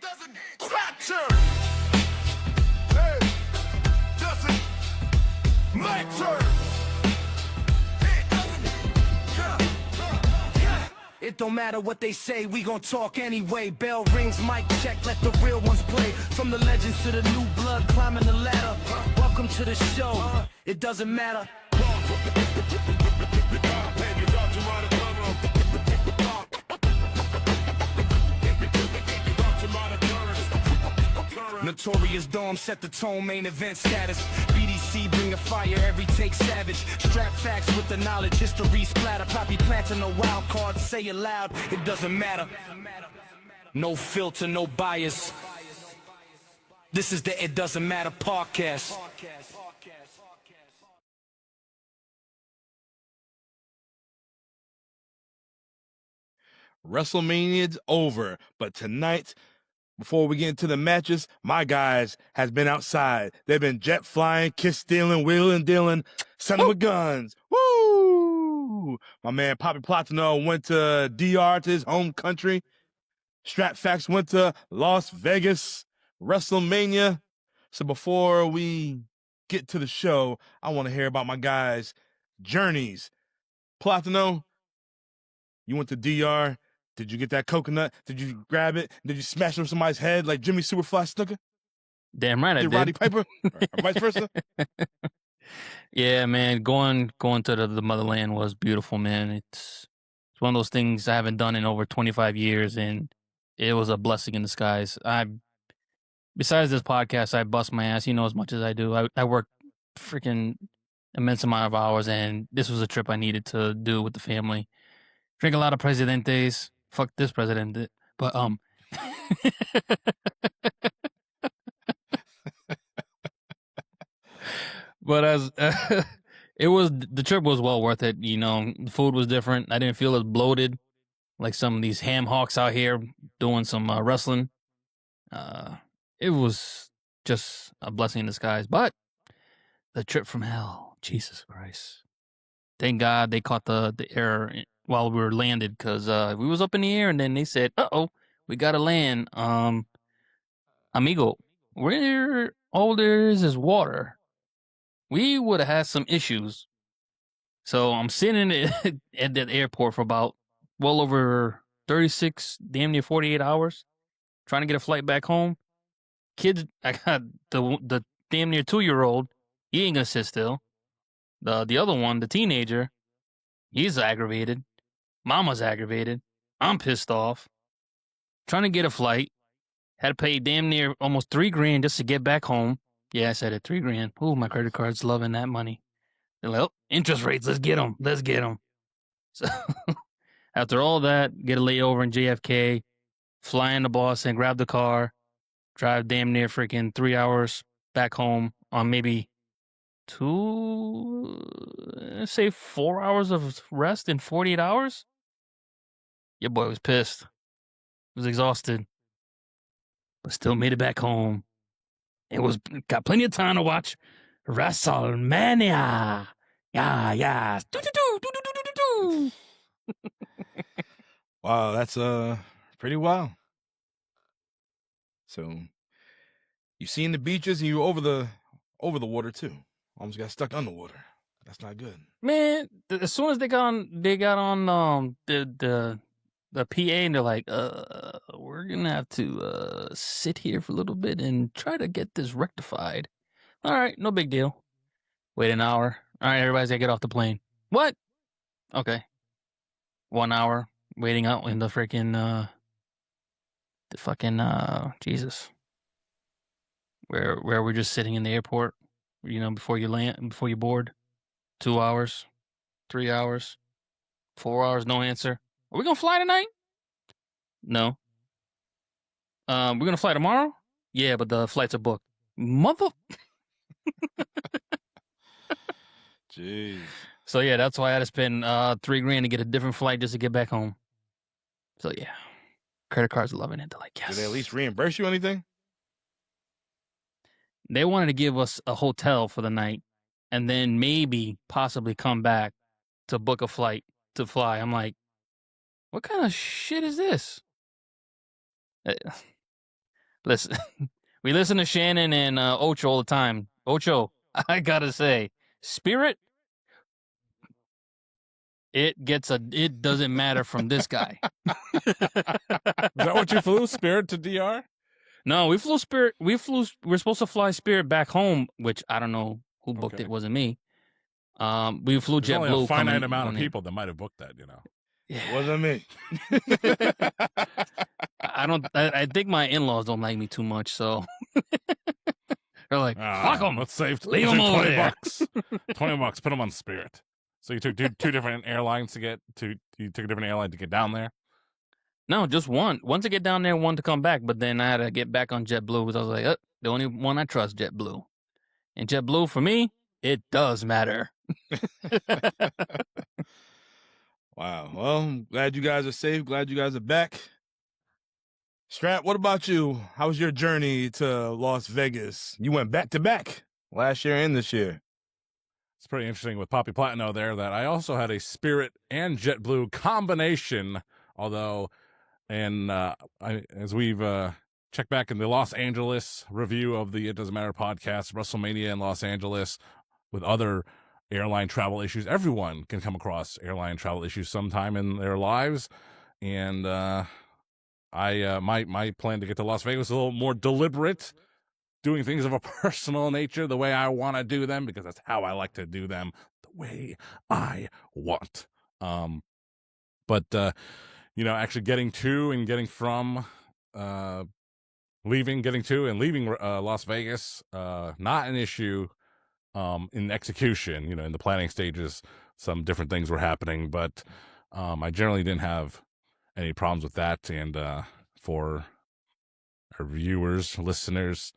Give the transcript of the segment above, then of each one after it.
doesn't capture. Hey, doesn't matter. It don't matter what they say, we gon' talk anyway. Bell rings, mic check, let the real ones play. From the legends to the new blood, climbing the ladder. Welcome to the show, it doesn't matter. Notorious Dome set the tone, main event status. BDC bring the fire, every take savage. Strap facts with the knowledge, history splatter. Poppy planting no wild cards, say it loud, it doesn't matter. No filter, no bias. This is the It Doesn't Matter podcast. WrestleMania's over, but tonight, before we get into the matches, my guys has been outside. They've been jet flying, kiss stealing, wheeling, dealing, sending with guns. Woo! My man Poppy Platino went to DR, to his home country. Strap Facts went to Las Vegas, WrestleMania. So before we get to the show, I want to hear about my guys' journeys. Platino, you went to DR. Did you get that coconut? Did you grab it? Did you smash it on somebody's head like Jimmy Superfly Snooker? Damn right I did. Roddy Piper? Or vice versa? Yeah, man. Going to the motherland was beautiful, man. It's one of those things I haven't done in over 25 years, and it was a blessing in disguise. Besides this podcast, I bust my ass, as much as I do. I work freaking immense amount of hours, and this was a trip I needed to do with the family. Drink a lot of Presidentes. Fuck this president. But, but the trip was well worth it. The food was different. I didn't feel as bloated like some of these ham hocks out here doing some wrestling. It was just a blessing in disguise. But the trip from hell, Jesus Christ. Thank God they caught the air while we were landed, because we was up in the air, and then they said, uh-oh, we got to land. Amigo, where all there is water. We would have had some issues. So I'm sitting at that airport for about well over 36, damn near 48 hours, trying to get a flight back home. Kids, I got the damn near 2-year-old. He ain't gonna sit still. The other one, the teenager, he's aggravated. Mama's aggravated. I'm pissed off. Trying to get a flight. Had to pay damn near almost $3,000 just to get back home. Yeah, I said it, $3,000. Ooh, my credit card's loving that money. They're like, oh, interest rates, let's get them. So after all that, get a layover in JFK, fly into Boston, grab the car, drive damn near freaking 3 hours back home on maybe 4 hours of rest in 48 hours. Your boy was pissed. Was exhausted. But still made it back home. Got plenty of time to watch WrestleMania. Yeah. Wow, that's pretty wild. So you seen the beaches, and you were over the water too. Almost got stuck underwater. That's not good. Man, as soon as they got on the PA, and they're like, we're gonna have to sit here for a little bit and try to get this rectified. All right, no big deal. Wait an hour. All right, everybody's gotta get off the plane. What? Okay. 1 hour waiting out in the freaking Jesus. Where we're just sitting in the airport, before you land, before you board. 2 hours, 3 hours, 4 hours, no answer. Are we gonna fly tonight? No. We're gonna fly tomorrow? Yeah, but the flights are booked. Mother. Jeez. So yeah, that's why I had to spend $3,000 to get a different flight just to get back home. So yeah, credit cards are loving it. They're like, yes. Did they at least reimburse you anything? They wanted to give us a hotel for the night, and then maybe possibly come back to book a flight to fly. I'm like, what kind of shit is this? Listen, we listen to Shannon and Ocho all the time. Ocho, I gotta say, Spirit, it doesn't matter from this guy. Is that what you flew, Spirit, to DR? No, we flew Spirit. We're supposed to fly Spirit back home, which I don't know who booked Okay. it. Wasn't me. We flew There's only JetBlue. a finite amount of people that might have booked that, It wasn't me. I think my in-laws don't like me too much, so they're like, "Fuck them, Let's save leave them over 20 there." bucks. 20 bucks. Put them on Spirit. So you took two different airlines to get to. You took a different airline to get down there. No, just one. One to get down there, one to come back. But then I had to get back on JetBlue because I was like, the only one I trust, JetBlue. And JetBlue, for me, it does matter. Wow. Well, I'm glad you guys are safe. Glad you guys are back. Strap, what about you? How was your journey to Las Vegas? You went back to back last year and this year. It's pretty interesting with Poppy Platino there that I also had a Spirit and JetBlue combination, although, and as we've checked back in the Los Angeles review of the It Doesn't Matter podcast, Wrestlemania in Los Angeles, with other airline travel issues, everyone can come across airline travel issues sometime in their lives, and my plan to get to Las Vegas is a little more deliberate, doing things of a personal nature the way I want to do them, because that's how I like to do them, the way I want. But actually getting to and getting from, leaving Las Vegas, not an issue. In execution, in the planning stages, some different things were happening, but I generally didn't have any problems with that. And for our viewers, listeners,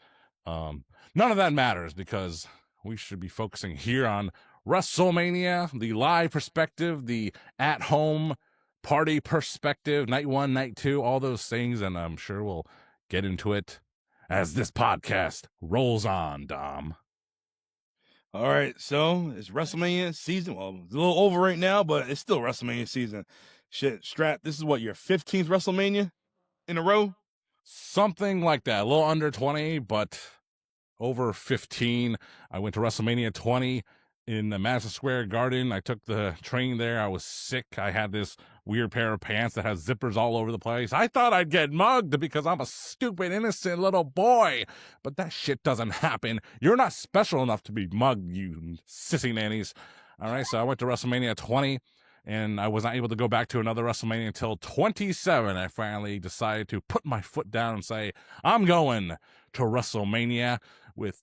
none of that matters, because we should be focusing here on WrestleMania, the live perspective, the at-home party perspective, night 1, night 2, all those things, and I'm sure we'll get into it as this podcast rolls on, Dom. All right, so it's WrestleMania season. Well, it's a little over right now, but it's still WrestleMania season. Shit, Strap, this is what, your 15th WrestleMania in a row? Something like that. A little under 20, but over 15. I went to WrestleMania 20 in the Madison Square Garden. I took the train there. I was sick. I had this weird pair of pants that has zippers all over the place. I thought I'd get mugged because I'm a stupid, innocent little boy. But that shit doesn't happen. You're not special enough to be mugged, you sissy nannies. All right, so I went to WrestleMania 20, and I was not able to go back to another WrestleMania until 27. I finally decided to put my foot down and say, I'm going to WrestleMania with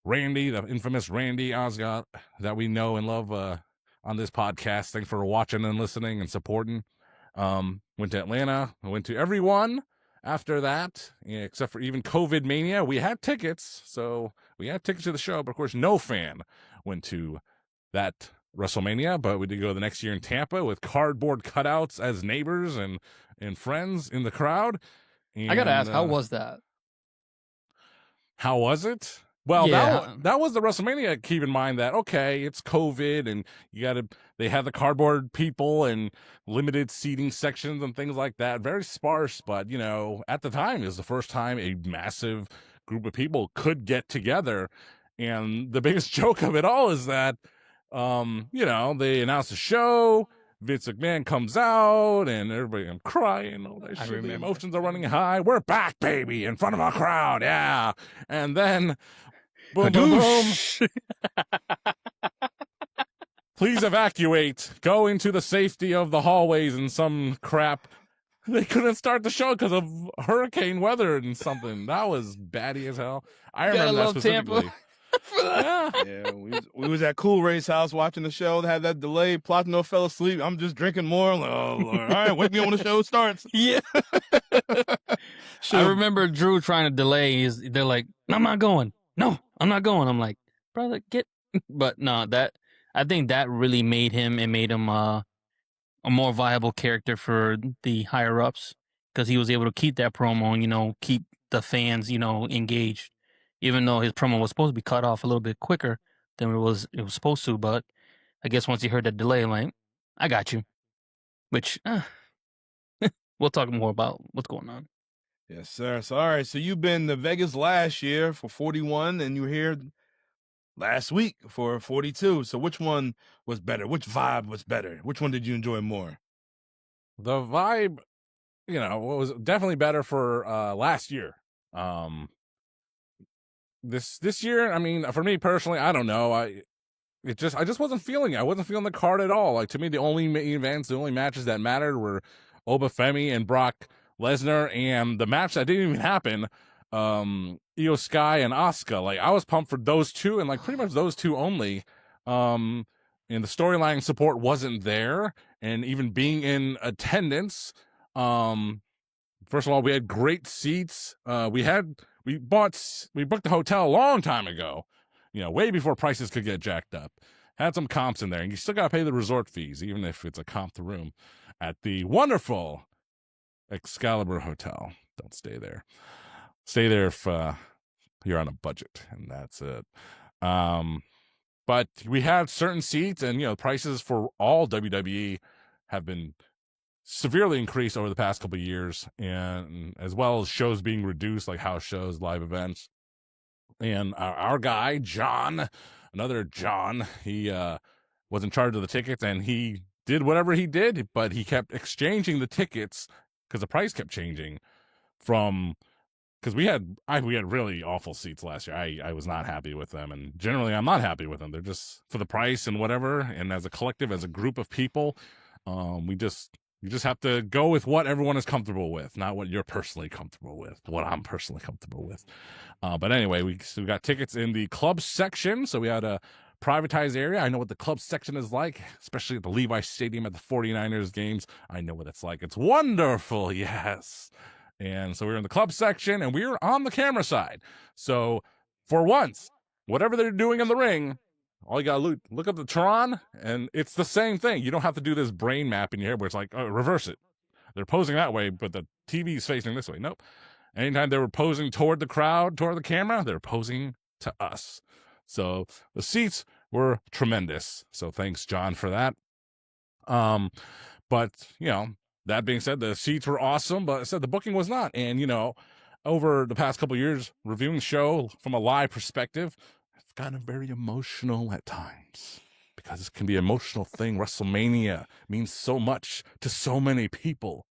Randy, the infamous Randy Osgood that we know and love on this podcast. Thanks for watching and listening and supporting. Went to Atlanta. I went to everyone after that, except for even COVID Mania. We had tickets, so we had tickets to the show, but of course no fan went to that WrestleMania, but we did go the next year in Tampa with cardboard cutouts as neighbors and friends in the crowd. And, I gotta ask, how was that? How was it? Well, Yeah. that was the WrestleMania. Keep in mind that, okay, it's COVID and they have the cardboard people and limited seating sections and things like that. Very sparse, but, at the time it was the first time a massive group of people could get together. And the biggest joke of it all is that, they announced the show. Vince McMahon comes out and everybody, I'm crying, all that shit. The emotions are running high. We're back, baby, in front of our crowd. Yeah. And then boom, boom, boom. Please evacuate. Go into the safety of the hallways and some crap. They couldn't start the show because of hurricane weather and something. That was batty as hell. I remember that specifically. Tampa. Yeah, we was at Cool Ray's house watching the show. They had that delay. Platino fell asleep. I'm just drinking more. I'm like, oh, Lord. All right, wake me up when the show starts. Yeah. I remember Drew trying to delay. They're like, no, I'm not going. No, I'm not going. I'm like, brother, get. But no, I think that really made him a more viable character for the higher ups, because he was able to keep that promo and, keep the fans, engaged, even though his promo was supposed to be cut off a little bit quicker than it was supposed to. But I guess once he heard that delay, like, I got you, which we'll talk more about what's going on. Yes, sir. So, all right. So you've been to Vegas last year for 41, and you were here last week for 42. So which one was better? Which vibe was better? Which one did you enjoy more? The vibe, was definitely better for last year. This year, I mean, for me personally, I don't know. I just wasn't feeling it. I wasn't feeling the card at all. Like, to me, the only main events, the only matches that mattered were Femi and Brock Lesnar, and the match that didn't even happen, Io Sky and Asuka. Like, I was pumped for those two, and like pretty much those two only. And the storyline support wasn't there, and even being in attendance, first of all, we had great seats. We booked the hotel a long time ago, way before prices could get jacked up. Had some comps in there, and you still got to pay the resort fees, even if it's a comped room at the wonderful Excalibur Hotel. Don't stay there. Stay there if you're on a budget, and that's it. But we had certain seats, and prices for all WWE have been severely increased over the past couple of years, and as well as shows being reduced, like house shows, live events. And our guy John, another John, he was in charge of the tickets, and he did whatever he did, but he kept exchanging the tickets because the price kept changing because we had really awful seats last year. I was not happy with them, and generally I'm not happy with them. They're just for the price and whatever, and as a collective, as a group of people, you just have to go with what everyone is comfortable with, not what you're personally comfortable with, what I'm personally comfortable with. But anyway, we got tickets in the club section, so we had a privatized area. I know what the club section is like, especially at the Levi Stadium at the 49ers games. I know what it's like. It's wonderful, yes. And so we were in the club section, and we were on the camera side. So for once, whatever they're doing in the ring, all you gotta look up the Tron, and it's the same thing. You don't have to do this brain map in your head where it's like, oh, reverse it. They're posing that way, but the TV is facing this way. Nope. Anytime they were posing toward the crowd, toward the camera, they're posing to us. So the seats were tremendous. So thanks, John, for that. But that being said, the seats were awesome, but I said the booking was not. And over the past couple of years, reviewing the show from a live perspective, I've gotten very emotional at times because this can be an emotional thing. WrestleMania means so much to so many people,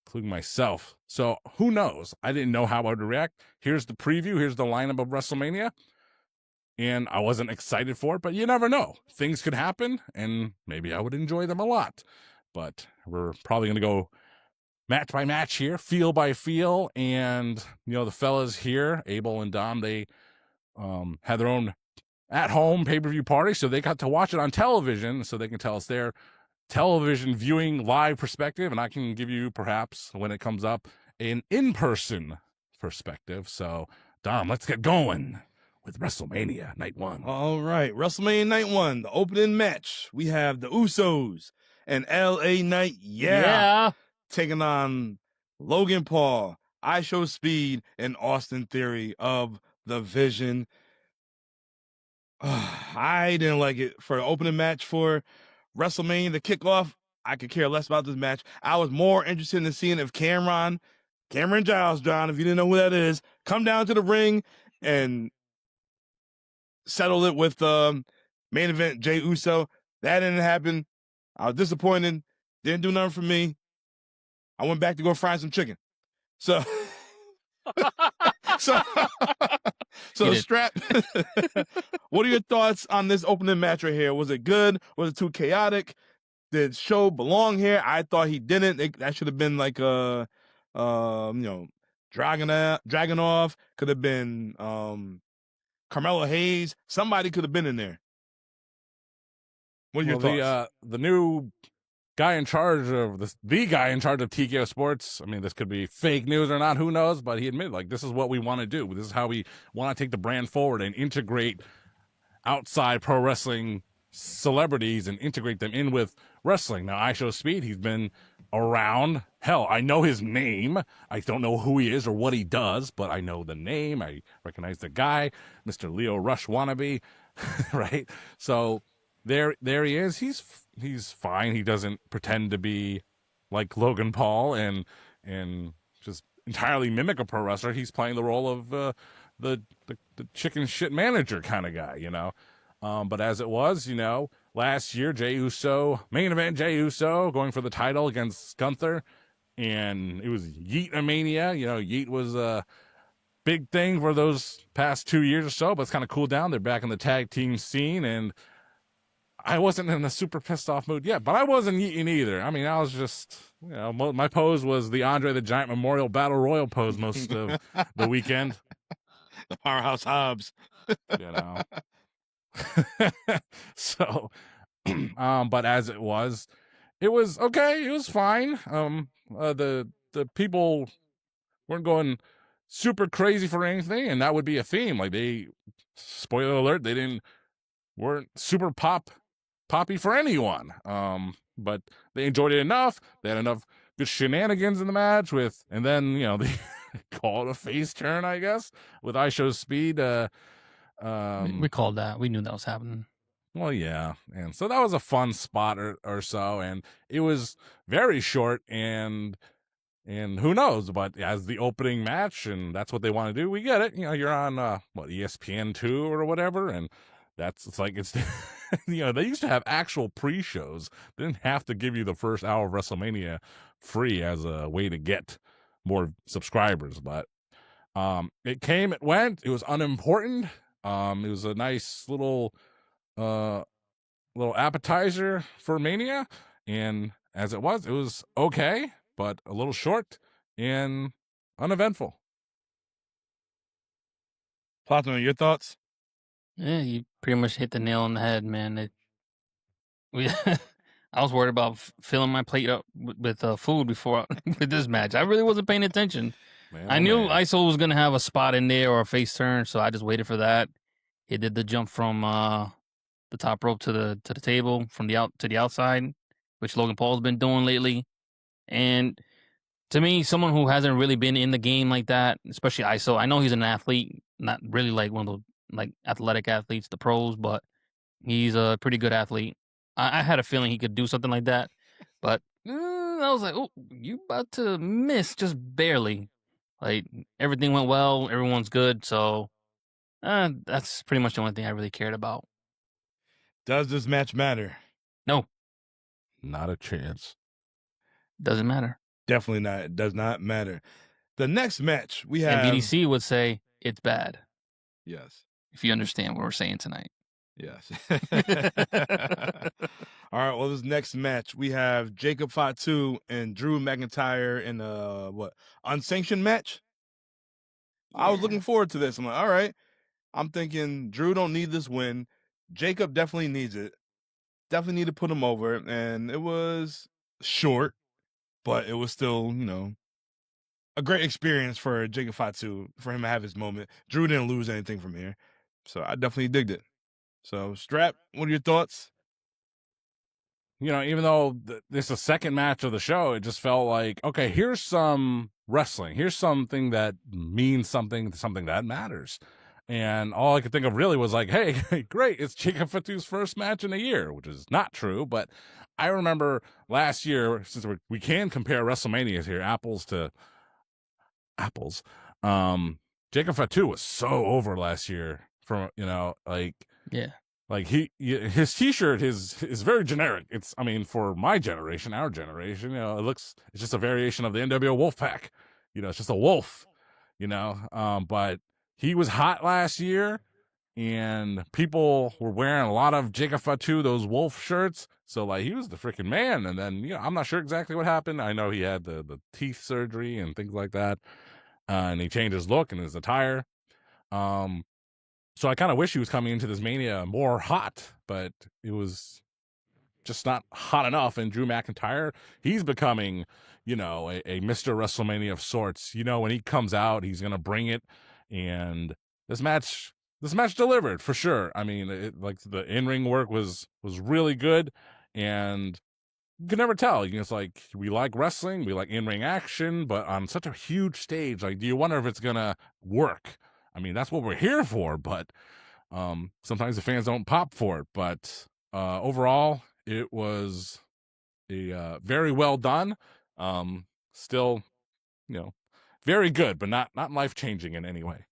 including myself. So who knows? I didn't know how I would react. Here's the preview. Here's the lineup of WrestleMania. And I wasn't excited for it, but you never know. Things could happen, and maybe I would enjoy them a lot. But we're probably going to go match by match here, feel by feel. And, the fellas here, Abel and Dom, they had their own at-home pay-per-view party, so they got to watch it on television, so they can tell us their television viewing live perspective, and I can give you, perhaps, when it comes up, an in-person perspective. So, Dom, let's get going with WrestleMania Night 1. All right, WrestleMania Night 1, the opening match. We have the Usos and LA Knight, Yeah. taking on Logan Paul, I Show Speed, and Austin Theory of the Vision. I didn't like it for the opening match for WrestleMania. The kickoff, I could care less about this match. I was more interested in seeing if Cameron Giles, John, if you didn't know who that is, come down to the ring and settle it with main event Jey Uso. That didn't happen. I was disappointed. Didn't do nothing for me. I went back to go fry some chicken. So, Strap. What are your thoughts on this opening match right here? Was it good? Was it too chaotic? Did Show belong here? I thought he didn't. That should have been like Dragunov. Could have been Carmelo Hayes. Somebody could have been in there. What are your thoughts? The new guy in charge of the guy in charge of TKO Sports. I mean, this could be fake news or not, who knows? But he admitted, like, this is what we want to do. This is how we want to take the brand forward and integrate outside pro wrestling celebrities and integrate them in with wrestling. Now, I Show Speed, he's been around. Hell, I know his name. I don't know who he is or what he does, but I know the name. I recognize the guy, Mr. Leo Rush wannabe, right? So there he is. He's fine. He doesn't pretend to be like Logan Paul and just entirely mimic a pro wrestler. He's playing the role of the chicken shit manager kind of guy, you know. But as it was, you know, last year, Jey Uso, main event Jey Uso going for the title against Gunther, and it was Yeet-a-mania. You know, Yeet was a big thing for those past 2 years or so, but it's kind of cooled down. They're back in the tag team scene, and I wasn't in a super pissed off mood yet, but I wasn't eating either. I mean, I was just, you know, my pose was the Andre the Giant Memorial Battle Royal pose most of the weekend. The Powerhouse Hobbs. You know. So, but as it was okay. It was fine. The people weren't going super crazy for anything, and that would be a theme. Like spoiler alert, they weren't super poppy for anyone. But they enjoyed it enough. They had enough good shenanigans in the match and then, you know, they call it a face turn, I guess, with iShow's speed. We called that. We knew that was happening. Well, yeah. And so that was a fun spot or so. And it was very short and who knows, but as the opening match, and that's what they want to do, we get it. You know, you're on, ESPN2 or whatever. And it's you know, they used to have actual pre-shows. They didn't have to give you the first hour of WrestleMania free as a way to get more subscribers. But it came, it went. It was unimportant. It was a nice little appetizer for Mania, and as it was okay, but a little short and uneventful. Platinum, your thoughts? Yeah, you pretty much hit the nail on the head, man. I was worried about filling my plate up with food before with this match. I really wasn't paying attention. Man, I knew ISO was gonna have a spot in there or a face turn, so I just waited for that. He did the jump from the top rope to the table from the outside, which Logan Paul's been doing lately. And to me, someone who hasn't really been in the game like that, especially ISO, I know he's an athlete, not really like one of those like athletic athletes, the pros, but he's a pretty good athlete. I had a feeling he could do something like that, but I was like, oh, you about to miss just barely. Like, everything went well, everyone's good, so that's pretty much the only thing I really cared about. Does this match matter? No. Not a chance. Doesn't matter. Definitely not. It does not matter. The next match we have... And BDC would say it's bad. Yes. If you understand what we're saying tonight. Yes. All right, well, this next match, we have Jacob Fatu and Drew McIntyre in a, unsanctioned match? Yeah. I was looking forward to this. I'm like, all right. I'm thinking Drew don't need this win. Jacob definitely needs it. Definitely need to put him over. And it was short, but it was still, you know, a great experience for Jacob Fatu, for him to have his moment. Drew didn't lose anything from here. So I definitely digged it. So, Strap, what are your thoughts? You know, even though this is the second match of the show, it just felt like, okay, here's some wrestling. Here's something that means something that matters. And all I could think of really was like, hey, great, it's Jacob Fatu's first match in a year, which is not true. But I remember last year, since we can compare WrestleManias here, apples to apples, Jacob Fatu was so over last year from, you know, like... Yeah. Like his T-shirt is very generic. It's, I mean, for my generation, our generation, you know, it's just a variation of the NWO Wolfpack. You know, it's just a wolf. You know, but he was hot last year, and people were wearing a lot of Jacob Fatu, those wolf shirts. So like, he was the freaking man. And then, you know, I'm not sure exactly what happened. I know he had the teeth surgery and things like that, and he changed his look and his attire. So I kind of wish he was coming into this Mania more hot, but it was just not hot enough. And Drew McIntyre, he's becoming, you know, a Mr. WrestleMania of sorts. You know, when he comes out, he's going to bring it. And this match delivered for sure. I mean, like the in-ring work was really good, and you can never tell. You know, it's like, we like wrestling, we like in-ring action, but on such a huge stage, like, do you wonder if it's going to work? I mean, that's what we're here for, but sometimes the fans don't pop for it. But overall, it was a very well done. Still, you know, very good, but not life-changing in any way.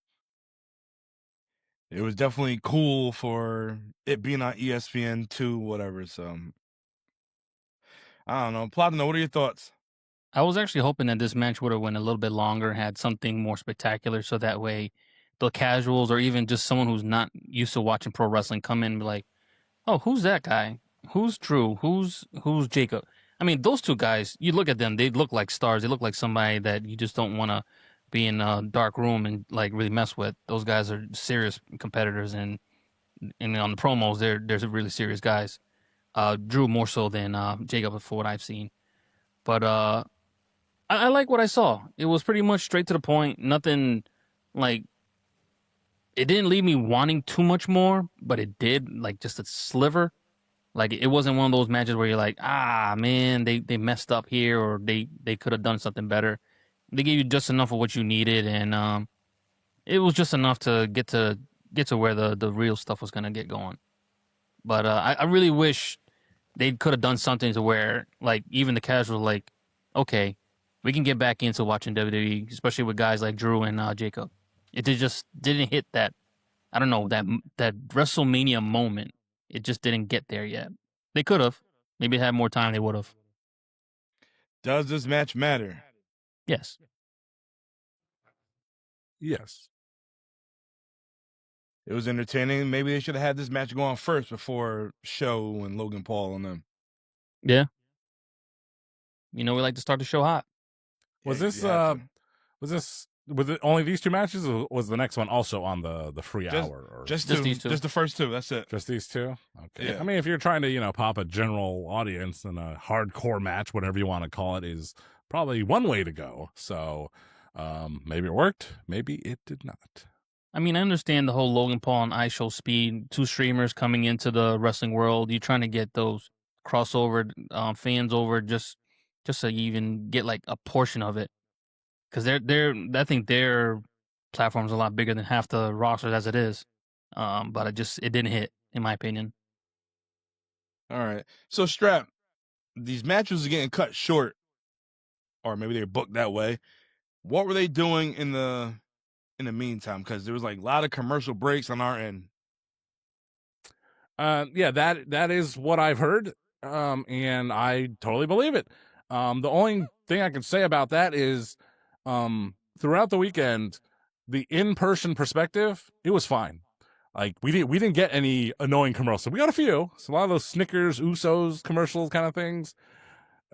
It was definitely cool for it being on ESPN2, whatever. So I don't know. Platino, what are your thoughts? I was actually hoping that this match would have went a little bit longer, had something more spectacular, so that way the casuals or even just someone who's not used to watching pro wrestling come in and be like, "Oh, who's that guy? Who's Drew? Who's Jacob?" I mean, those two guys, you look at them, they look like stars. They look like somebody that you just don't want to be in a dark room and like really mess with. Those guys are serious competitors, and on the promos, they're really serious guys. Drew more so than Jacob for what I've seen, but I like what I saw. It was pretty much straight to the point. Nothing like it didn't leave me wanting too much more, but it did like just a sliver. Like it wasn't one of those matches where you're like, ah man, they messed up here or they could have done something better. They gave you just enough of what you needed, and it was just enough to get to where the real stuff was gonna get going. But I really wish they could have done something to where like even the casual like, okay, we can get back into watching WWE, especially with guys like Drew and Jacob. It just didn't hit that. I don't know that WrestleMania moment. It just didn't get there yet. They could have. Maybe had more time. They would have. Does this match matter? Yes. Yes. It was entertaining. Maybe they should have had this match go on first before Show and Logan Paul and them. Yeah. You know, we like to start the show hot. Was Yeah, this you have to. was it only these two matches, or was the next one also on the free hour? Or Just these two. Just the first two. That's it. just these two? Okay. Yeah. I mean, if you're trying to, pop a general audience, then a hardcore match, whatever you want to call it, is probably one way to go. So maybe it worked, maybe it did not. I mean, I understand the whole Logan Paul and iShow speed, two streamers coming into the wrestling world. You're trying to get those crossover fans over just so you even get like a portion of it. Because I think their platform's a lot bigger than half the rosters as it is. But it didn't hit, in my opinion. All right. So Strap, these matches are getting cut short, or maybe they're booked that way. What were they doing in the meantime? Because there was like a lot of commercial breaks on our end. Yeah, that is what I've heard, and I totally believe it. The only thing I can say about that is, throughout the weekend, the in-person perspective, it was fine. Like we didn't get any annoying commercials. We got a few. So a lot of those Snickers, Usos commercials kind of things.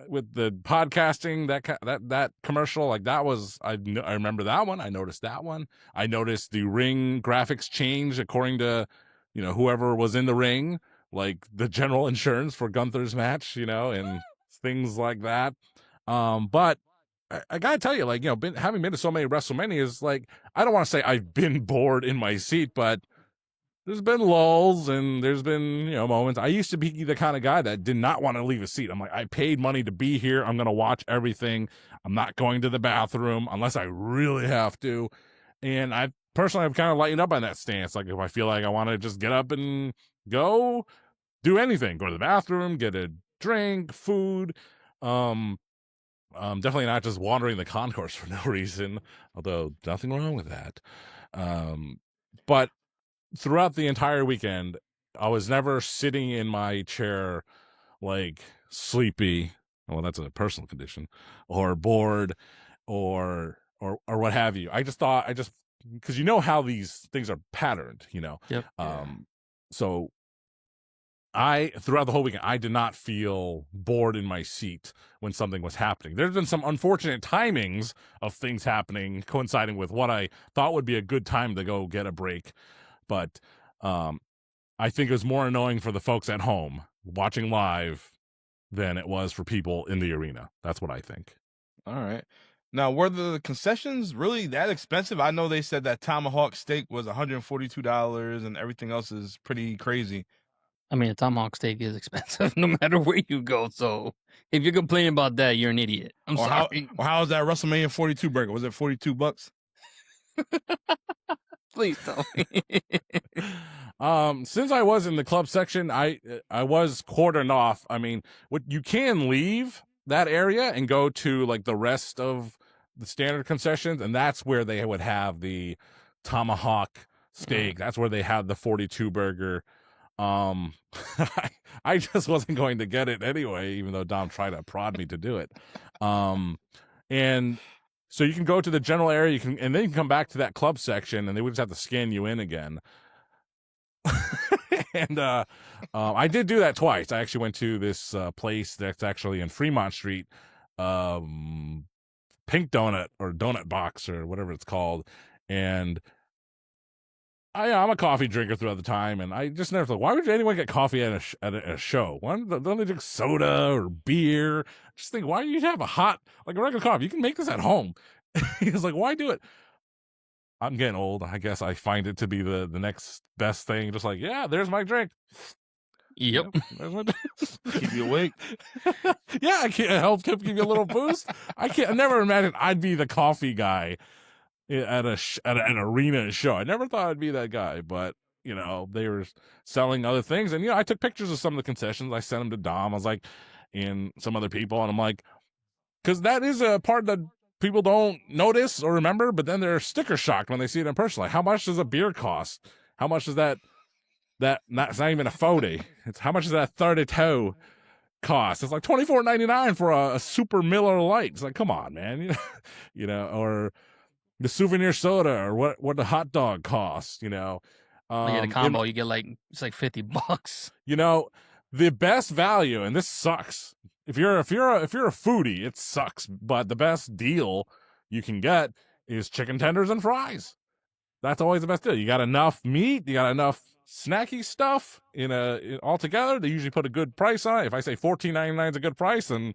With the podcasting, that commercial, like that was, I remember that one. I noticed that one. I noticed the ring graphics change according to, whoever was in the ring, like the general insurance for Gunther's match, and things like that. But I gotta tell you, like, having been to so many WrestleManias, like, I don't want to say I've been bored in my seat, but there's been lulls and there's been, moments. I used to be the kind of guy that did not want to leave a seat. I'm like, I paid money to be here. I'm going to watch everything. I'm not going to the bathroom unless I really have to. And I personally have kind of lightened up on that stance. Like if I feel like I want to just get up and go do anything, go to the bathroom, get a drink, food, definitely not just wandering the concourse for no reason, although nothing wrong with that. But throughout the entire weekend, I was never sitting in my chair like sleepy. Well, that's a personal condition, or bored, or what have you. I just thought, because how these things are patterned, Yep. So throughout the whole weekend, I did not feel bored in my seat when something was happening. There's been some unfortunate timings of things happening coinciding with what I thought would be a good time to go get a break. But I think it was more annoying for the folks at home watching live than it was for people in the arena. That's what I think. All right. Now, were the concessions really that expensive? I know they said that tomahawk steak was $142 and everything else is pretty crazy. I mean, a tomahawk steak is expensive no matter where you go. So if you're complaining about that, you're an idiot. I'm sorry. How was that WrestleMania 42 burger? Was it $42? Please tell me. Since I was in the club section, I was cordoned off. I mean, you can leave that area and go to like the rest of the standard concessions, and that's where they would have the tomahawk steak. That's where they had the 42 burger. I just wasn't going to get it anyway, even though Dom tried to prod me to do it. And so you can go to the general area, and then you can come back to that club section, and they would just have to scan you in again. And I did do that twice. I actually went to this place that's actually in Fremont Street, Pink Donut or Donut Box or whatever it's called, and I'm a coffee drinker throughout the time, and I just never thought, why would anyone get coffee at a show? Why don't they drink soda or beer? Just think, why do you have a regular coffee? You can make this at home. He's like, why do it? I'm getting old. I guess I find it to be the next best thing. Just like, yeah, there's my drink. Yep. Keep you awake. Yeah, I can't help give you a little boost. I never imagined I'd be the coffee guy at an arena show. I never thought I'd be that guy, but they were selling other things, and I took pictures of some of the concessions. I sent them to Dom. I was like, and some other people, and I'm like, because that is a part that people don't notice or remember, but then they're sticker shocked when they see it in person. Like, how much does a beer cost? How much does that it's not even a 40. It's how much does that 32 cost? It's like $24.99 for a Super Miller Lite. It's like, come on, man. Or the souvenir soda, or what the hot dog costs, The combo, you get it's like $50. The best value, and this sucks. If you're a foodie, it sucks. But the best deal you can get is chicken tenders and fries. That's always the best deal. You got enough meat, you got enough snacky stuff all together. They usually put a good price on it. If I say $14.99 is a good price, then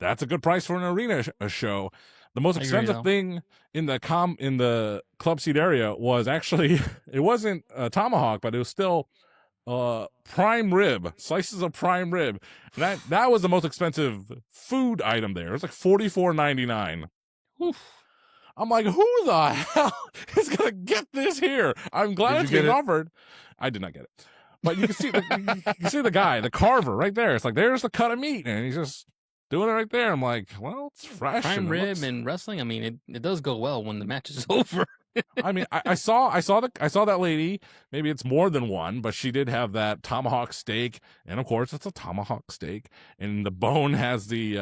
that's a good price for an arena show. The most expensive thing in the club seat area was actually, it wasn't a tomahawk, but it was still prime rib, slices of prime rib. And that was the most expensive food item there. It was like $44.99. I'm like, who the hell is gonna get this here? I'm glad it's being offered. I did not get it, but you can see the guy, the carver, right there. It's like, there's the cut of meat, and he's just doing it right there. I'm like, well, it's fresh. Prime rib and wrestling. I mean, it does go well when the match is over. I mean, I saw that lady. Maybe it's more than one, but she did have that tomahawk steak, and of course, it's a tomahawk steak, and the bone has the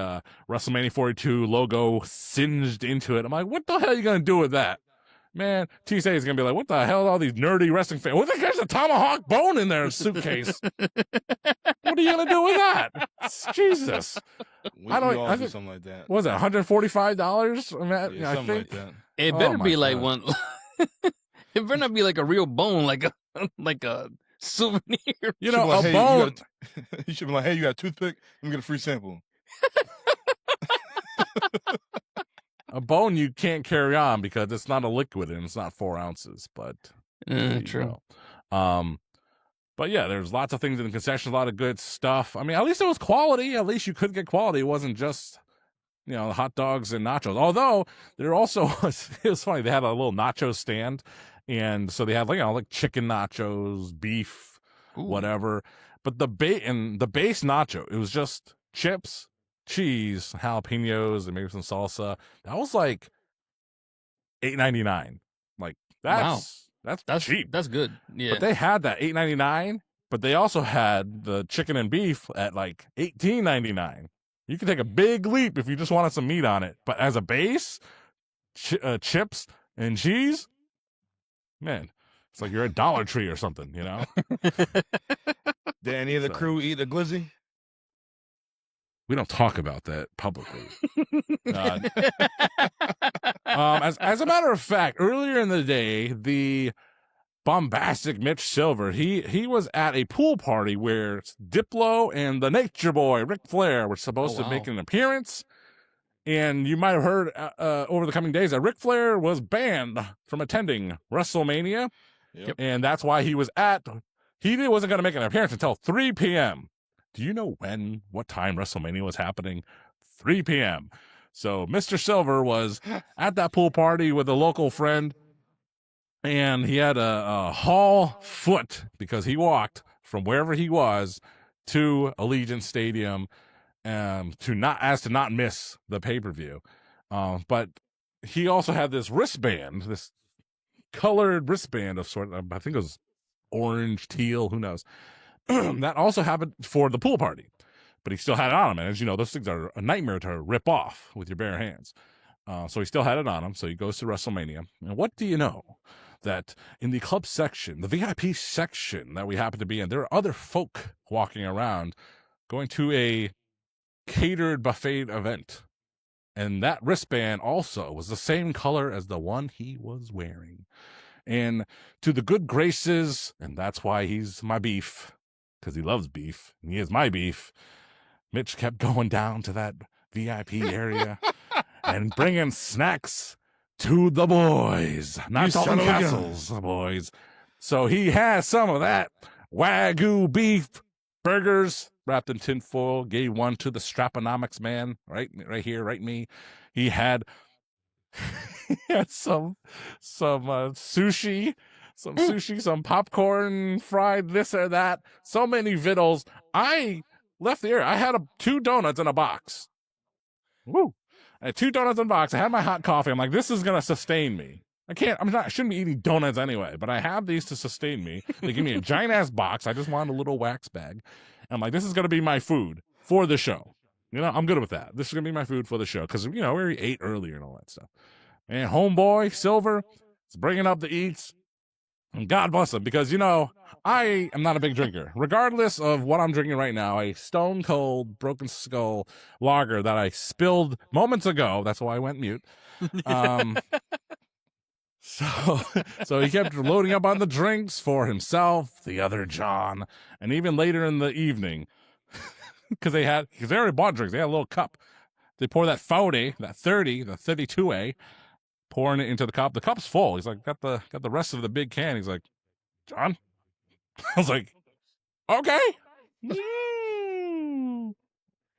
WrestleMania 42 logo singed into it. I'm like, what the hell are you gonna do with that, man? TSA is gonna be like, what the hell are all these nerdy wrestling fans? What the heck's a tomahawk bone in their suitcase? What are you gonna do with that? Jesus. I think something like that. What was that, $145? Yeah, something like that. It better be like one. It better not be like a real bone, like a souvenir. A bone. You should be like, hey, you got a toothpick? Let me get a free sample. A bone you can't carry on because it's not a liquid and it's not 4 ounces. But true. But yeah, there's lots of things in the concessions, a lot of good stuff. I mean, at least it was quality. At least you could get quality. It wasn't just hot dogs and nachos. Although there also was, it was funny, they had a little nacho stand, and so they had like chicken nachos, beef, whatever. But the base nacho, it was just chips, cheese, jalapenos, and maybe some salsa. That was like $8.99. Like that's cheap. That's good. Yeah. But they had that $8.99, but they also had the chicken and beef at like $18.99. You can take a big leap if you just wanted some meat on it. But as a base, chips and cheese, man, it's like you're at Dollar Tree or something, Did any of the crew eat a glizzy? We don't talk about that publicly. As a matter of fact, earlier in the day, the bombastic Mitch Silver, he was at a pool party where Diplo and the Nature Boy Ric Flair were supposed to make an appearance, and you might have heard over the coming days that Ric Flair was banned from attending WrestleMania. Yep. And that's why he wasn't going to make an appearance until 3 p.m. Do you know what time WrestleMania was happening? 3 p.m. So Mr. Silver was at that pool party with a local friend, and he had a hall foot because he walked from wherever he was to Allegiant Stadium to not miss the pay-per-view. But he also had this wristband, this colored wristband of sort of, I think it was orange, teal, who knows. That also happened for the pool party, but he still had it on him. And as you know, those things are a nightmare to rip off with your bare hands. So he still had it on him. So he goes to WrestleMania. And what do you know? That in the club section, the VIP section that we happen to be in, there are other folk walking around going to a catered buffet event. And that wristband also was the same color as the one he was wearing. And to the good graces, and that's why he's my beef, because he loves beef, and he is my beef, Mitch kept going down to that VIP area and bringing snacks to the boys. Not Dalton Castle's boys. So he has some of that Wagyu beef burgers wrapped in tinfoil, gave one to the Straponomics man, right here, right me. He had some sushi, some popcorn, fried this or that. So many vittles. I left the area. I had 2 donuts in a box. Woo! I had 2 donuts in a box. I had my hot coffee. I'm like, this is gonna sustain me. I shouldn't be eating donuts anyway, but I have these to sustain me. They give me a giant ass box. I just wanted a little wax bag. I'm like, this is gonna be my food for the show. You know, I'm good with that. This is gonna be my food for the show because we ate earlier and all that stuff. And homeboy Silver is bringing up the eats, and God bless him, because I am not a big drinker. Regardless of what I'm drinking right now, a Stone Cold Broken Skull lager that I spilled moments ago. That's why I went mute. So he kept loading up on the drinks for himself, the other John, and even later in the evening, because they already bought drinks. They had a little cup. They pour that 40, that 30, the 32A, pouring it into the cup. The cup's full. He's like, got the rest of the big can. He's like, John? I was like, okay.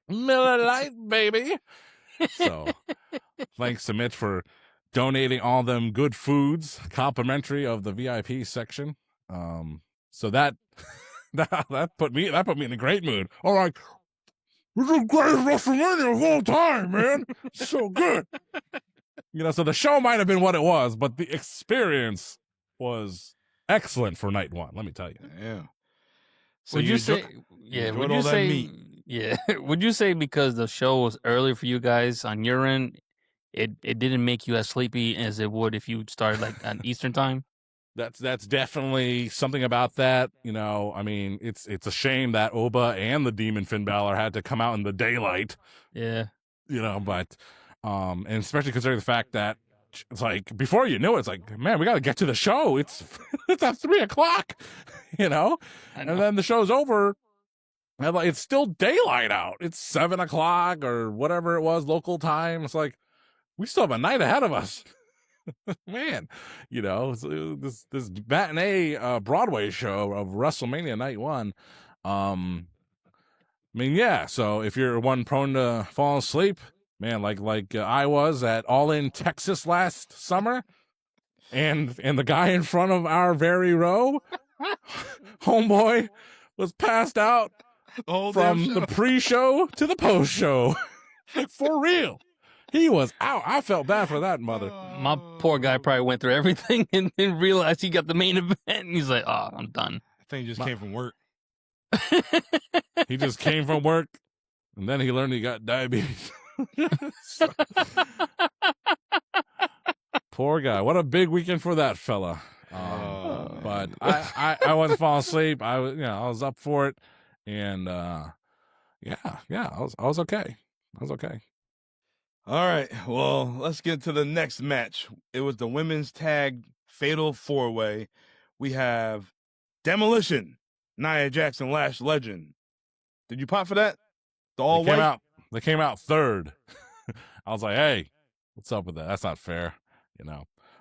Miller Lite, baby. So thanks to Mitch for donating all them good foods, complimentary of the VIP section. So that put me in a great mood. I'm like, this is the greatest WrestleMania of all time, man. So good. So the show might have been what it was, but the experience was excellent for night 1. Let me tell you. Yeah. So would you say? Yeah. Would you say? Meat. Yeah. Would you say because the show was early for you guys on your end, it didn't make you as sleepy as it would if you started like on Eastern time? That's definitely something about that. I mean, it's a shame that Oba and the Demon Finn Balor had to come out in the daylight. Yeah. But and especially considering the fact that it's like before you knew it, it's like, man, we got to get to the show. It's at 3:00, and then the show's over. And like, it's still daylight out. It's 7:00 or whatever it was local time. It's like we still have a night ahead of us. Man, this matinee Broadway show of WrestleMania night 1. I mean, yeah. So if you're one prone to fall asleep, man, like I was at All In Texas last summer, and the guy in front of our very row, homeboy, was passed out from the pre-show to the post-show. Like, for real. He was out. I felt bad for that mother. My poor guy probably went through everything and then realized he got the main event, and he's like, oh, I'm done. I think he just came from work. He just came from work, and then he learned he got diabetes. Poor guy. What a big weekend for that fella. But I wasn't falling asleep. I was up for it, and I was okay. I was okay. All right, well, let's get to the next match. It was the women's tag fatal 4-way. We have Demolition, Nia Jackson, Lash Legend. Did you pop for that? They came out third. I was like, hey, what's up with that? That's not fair.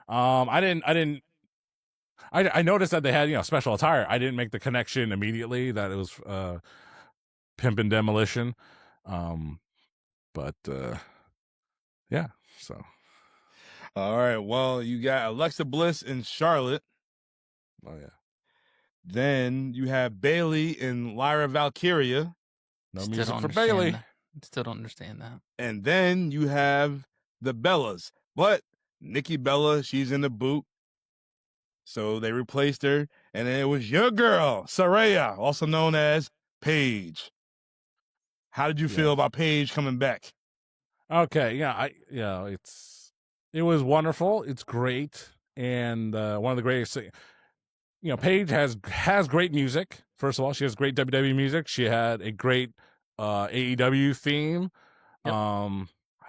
I noticed that they had, special attire. I didn't make the connection immediately that it was Pimpin' Demolition. But yeah, so. All right, well, you got Alexa Bliss and Charlotte. Oh, yeah. Then you have Bayley and Lyra Valkyria. No music for Bayley. Still don't understand that. And then you have the Bellas. But Nikki Bella, she's in the boot. So they replaced her, and then it was your girl, Saraya, also known as Paige. How did you feel about Paige coming back? Okay, it was wonderful. It's great, and one of the greatest things. Paige has great music. First of all, she has great WWE music. She had a great AEW theme. Yep.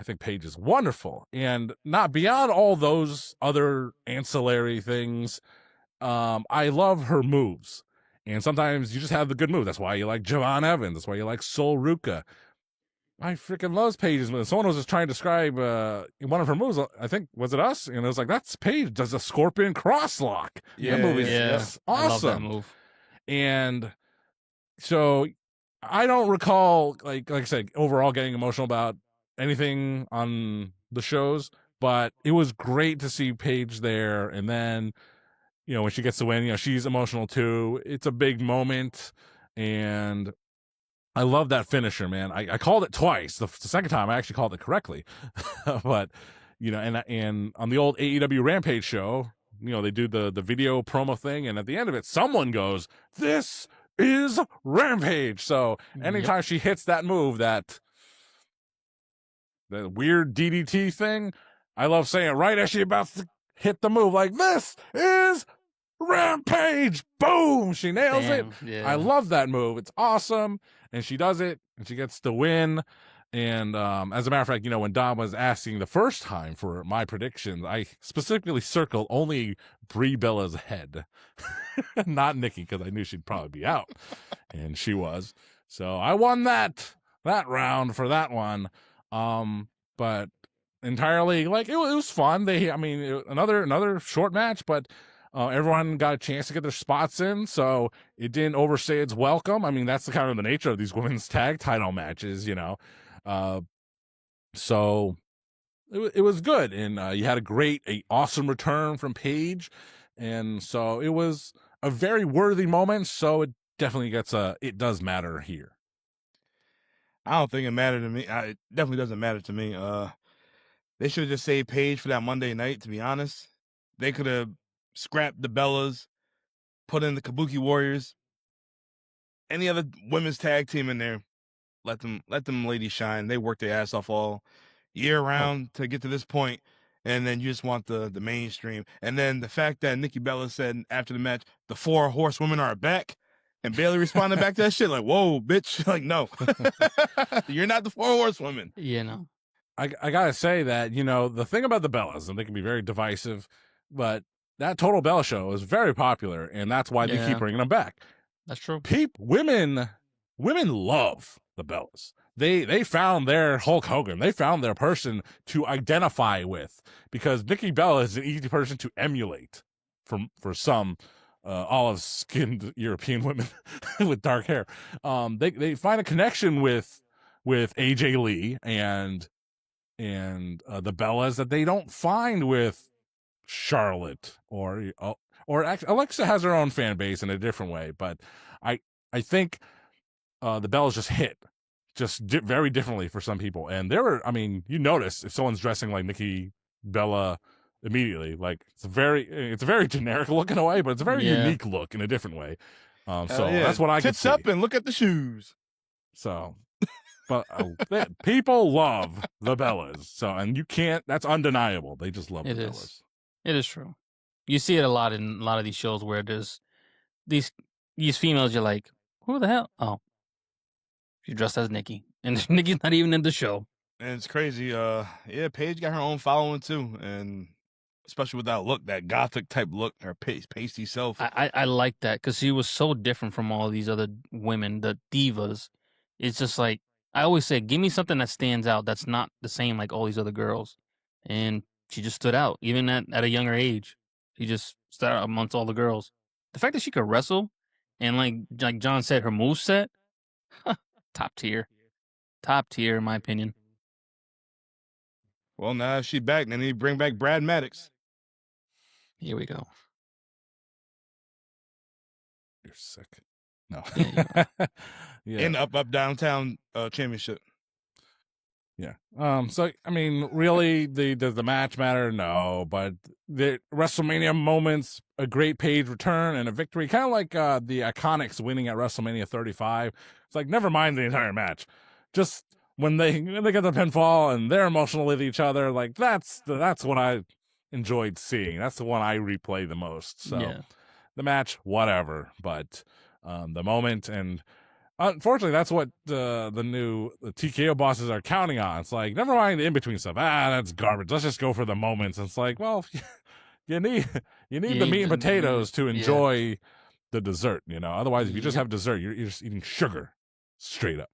I think Paige is wonderful, and not beyond all those other ancillary things. I love her moves, and sometimes you just have the good move. That's why you like Javon Evans. That's why you like Sol Ruka. I freaking love Paige's moves. Someone was just trying to describe one of her moves. I think, was it us? And it was like, that's Paige does a scorpion crosslock. Yeah, that move is awesome. awesome. I love that move. And so I don't recall, like I said, overall getting emotional about anything on the shows, but it was great to see Paige there. And then, when she gets the win, she's emotional too. It's a big moment. And I love that finisher, man. I called it twice. The second time I actually called it correctly. But, and on the old AEW Rampage show, they do the video promo thing. And at the end of it, someone goes, "This is Rampage." So anytime she hits that move, the weird DDT thing, I love saying it right as she about to hit the move, like, "This is Rampage." Boom, she nails it. Yeah. I love that move. It's awesome, and she does it, and she gets the win. And as a matter of fact, when Dom was asking the first time for my predictions, I specifically circled only Brie Bella's head, not Nikki, because I knew she'd probably be out, and she was. So I won that round for that one. But entirely, like, it was fun. Another short match, but everyone got a chance to get their spots in, so it didn't overstay its welcome. I mean, that's the kind of the nature of these women's tag title matches, so it was good, and you had a awesome return from Paige, and so it was a very worthy moment. So it definitely it does matter here. I don't think it mattered to me. It definitely doesn't matter to me. They should have just saved Paige for that Monday night, to be honest. They could have scrapped the Bellas, put in the Kabuki Warriors, any other women's tag team in there. Let them ladies shine. They work their ass off all year round to get to this point, and then you just want the mainstream. And then the fact that Nikki Bella said after the match, the 4 horsewomen are back, and Bayley responded back to that shit like, "Whoa, bitch!" Like, no, you're not the 4 horsewomen. Yeah, I gotta say that the thing about the Bellas, and they can be very divisive, but that Total Bella show is very popular, and that's why they keep bringing them back. That's true. Women love the Bellas. They found their Hulk Hogan. They found their person to identify with, because Nikki Bella is an easy person to emulate for some olive-skinned European women with dark hair. They find a connection with AJ Lee and the Bellas that they don't find with Charlotte or actually, Alexa has her own fan base in a different way, but I think the Bellas just hit very differently for some people. And you notice if someone's dressing like Nikki Bella immediately, like it's a very generic look in a way, but it's a very unique look in a different way. That's what I can see. Tits up and look at the shoes. So, but people love the Bellas. So, and that's undeniable. They just love the Bellas. It is true. You see it a lot in a lot of these shows where there's these females. You're like, who the hell? Oh, she's dressed as Nikki, and Nikki's not even in the show. And it's crazy. Paige got her own following too, and especially with that look, that gothic type look, her pasty self. I like that because she was so different from all these other women, the divas. It's just like, I always say, give me something that stands out that's not the same like all these other girls. And she just stood out, even at a younger age. She just stood out amongst all the girls. The fact that she could wrestle, and like John said, her moveset, top tier. Top tier, in my opinion. Well, now she's back. Then they bring back Brad Maddox. Here we go. You're sick. No. Yeah. In Up Downtown Championship. Yeah. So I mean, really, does the match matter? No, but the WrestleMania moments, a great Paige return and a victory, kind of like the Iconics winning at WrestleMania 35. It's like never mind the entire match, just when they get the pinfall and they're emotional with each other. Like that's what I enjoyed seeing. That's the one I replay the most. So Yeah. the match, whatever, but the moment and. Unfortunately, that's what the TKO bosses are counting on. It's like, never mind the in-between stuff. That's garbage. Let's just go for the moments. It's like, well, you need the meat and potatoes to enjoy the dessert, you know? Otherwise, if you just have dessert, you're just eating sugar straight up.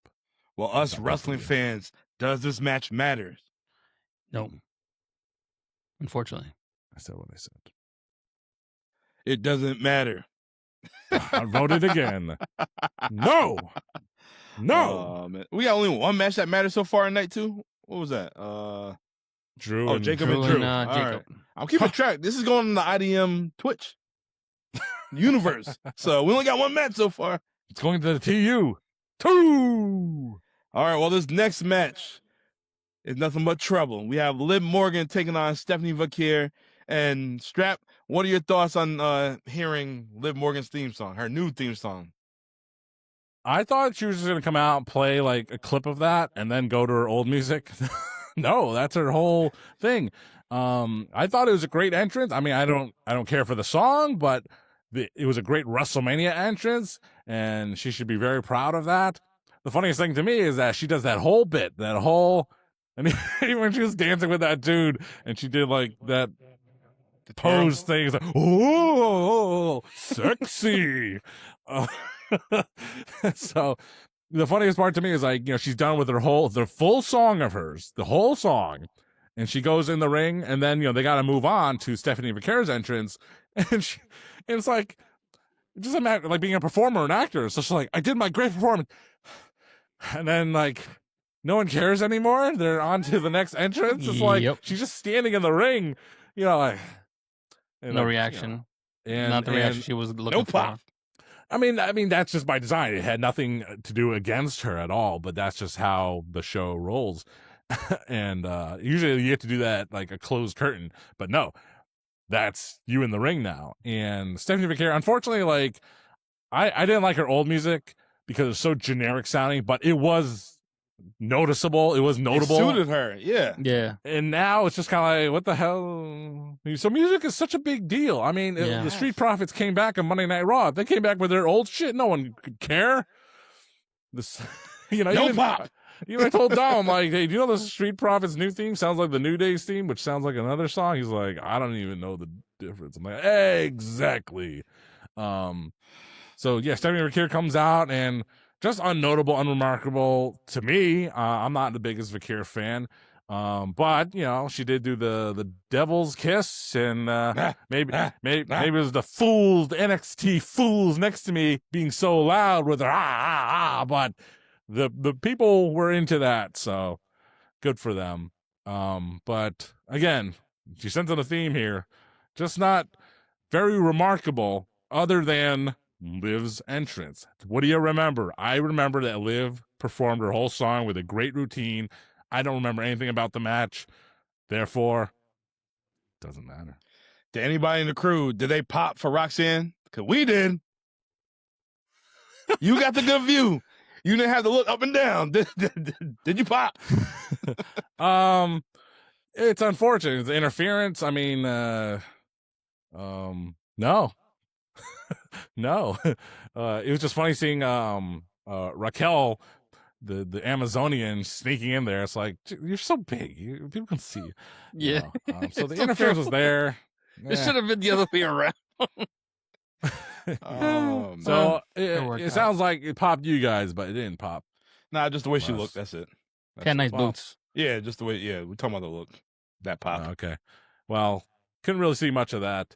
Well, us wrestling fans, does this match matter? No. Unfortunately. I said what I said. It doesn't matter. I voted again. No. Man. We got only one match that matters so far in night 2. What was that? Drew and Jacob and Drew. Jacob. All right. I'm keeping track. This is going on the IDM Twitch universe. So we only got one match so far. It's going to the TU. 2. All right. Well, this next match is nothing but trouble. We have Liv Morgan taking on Stephanie Vaquer. And Strap, what are your thoughts on hearing Liv Morgan's theme song, her new theme song? I thought she was just going to come out and play like a clip of that and then go to her old music. No, that's her whole thing. I thought it was a great entrance. I mean, I don't care for the song, but it was a great WrestleMania entrance, and she should be very proud of that. The funniest thing to me is that she does that whole bit, and even when she was dancing with that dude, and she did like that pose thing, it's like, oh, sexy. So the funniest part to me is like, you know, she's done with the full song of hers, the whole song, and she goes in the ring, and then, you know, they got to move on to Stephanie Vaquer's entrance, and it's like, it doesn't matter, like being a performer or an actor. So she's like, I did my great performance, and then like no one cares anymore. They're on to the next entrance. It's like she's just standing in the ring, you know, like no reaction. You know, not the reaction she was looking for. Pop. I mean, that's just by design. It had nothing to do against her at all, but that's just how the show rolls. And usually you get to do that like a closed curtain, but no, that's you in the ring now. And Stephanie Vaquer, unfortunately, like I didn't like her old music because it's so generic sounding, but it was noticeable. It was notable. It suited her, yeah. And now it's just kind of like, what the hell? So music is such a big deal. I mean, if the Street Profits came back on Monday Night Raw, if they came back with their old shit, no one could care. This, you know, no pop. You know, I told Dom, I'm like, hey, do you know the Street Profits new theme sounds like the New Day's theme, which sounds like another song? He's like, I don't even know the difference. I'm like, exactly. So yeah, Stephanie Vaquer comes out and just unnotable, unremarkable to me. I'm not the biggest Vaquer fan. But you know, she did do the Devil's Kiss, and maybe it was the NXT fools next to me being so loud with her but the people were into that, so good for them. But again, she sent in a theme here, just not very remarkable, other than Liv's entrance. What do you remember? I remember that Liv performed her whole song with a great routine. I don't remember anything about the match. Therefore, doesn't matter. To anybody in the crew, did they pop for Roxanne? Because we did. You got the good view. You didn't have to look up and down. Did you pop? It's unfortunate. It's interference. I mean, no. No. It was just funny seeing Raquel, the Amazonian, sneaking in there. It's like, you're so big. People can see you. Yeah. You know? So the interference was there. It should have been the other way around. So it sounds like it popped you guys, but it didn't pop. Nah, just the way she looked. That's it. Had nice boots. Yeah, just the way. Yeah, we're talking about the look. That pop. Okay. Well, couldn't really see much of that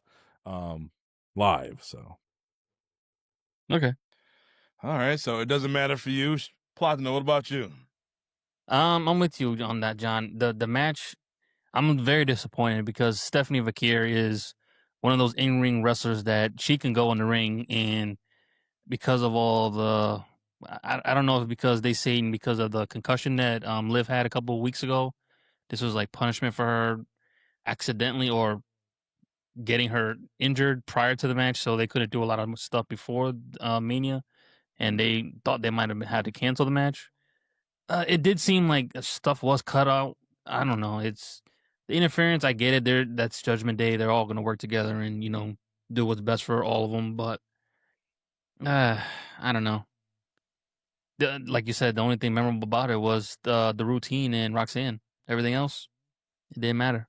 live. So. Okay. All right. So it doesn't matter for you. Platinum, what about you? I'm with you on that, John. The match, I'm very disappointed because Stephanie Vaquer is one of those in-ring wrestlers that she can go in the ring, and because of all the I don't know if it's because they saying because of the concussion that Liv had a couple of weeks ago, this was like punishment for her accidentally or getting her injured prior to the match, so they couldn't do a lot of stuff before Mania, and they thought they might have had to cancel the match. It did seem like stuff was cut out. I don't know. It's the interference. I get it. That's Judgment Day. They're all going to work together and do what's best for all of them. But I don't know. Like you said, the only thing memorable about it was the routine and Roxanne. Everything else, it didn't matter.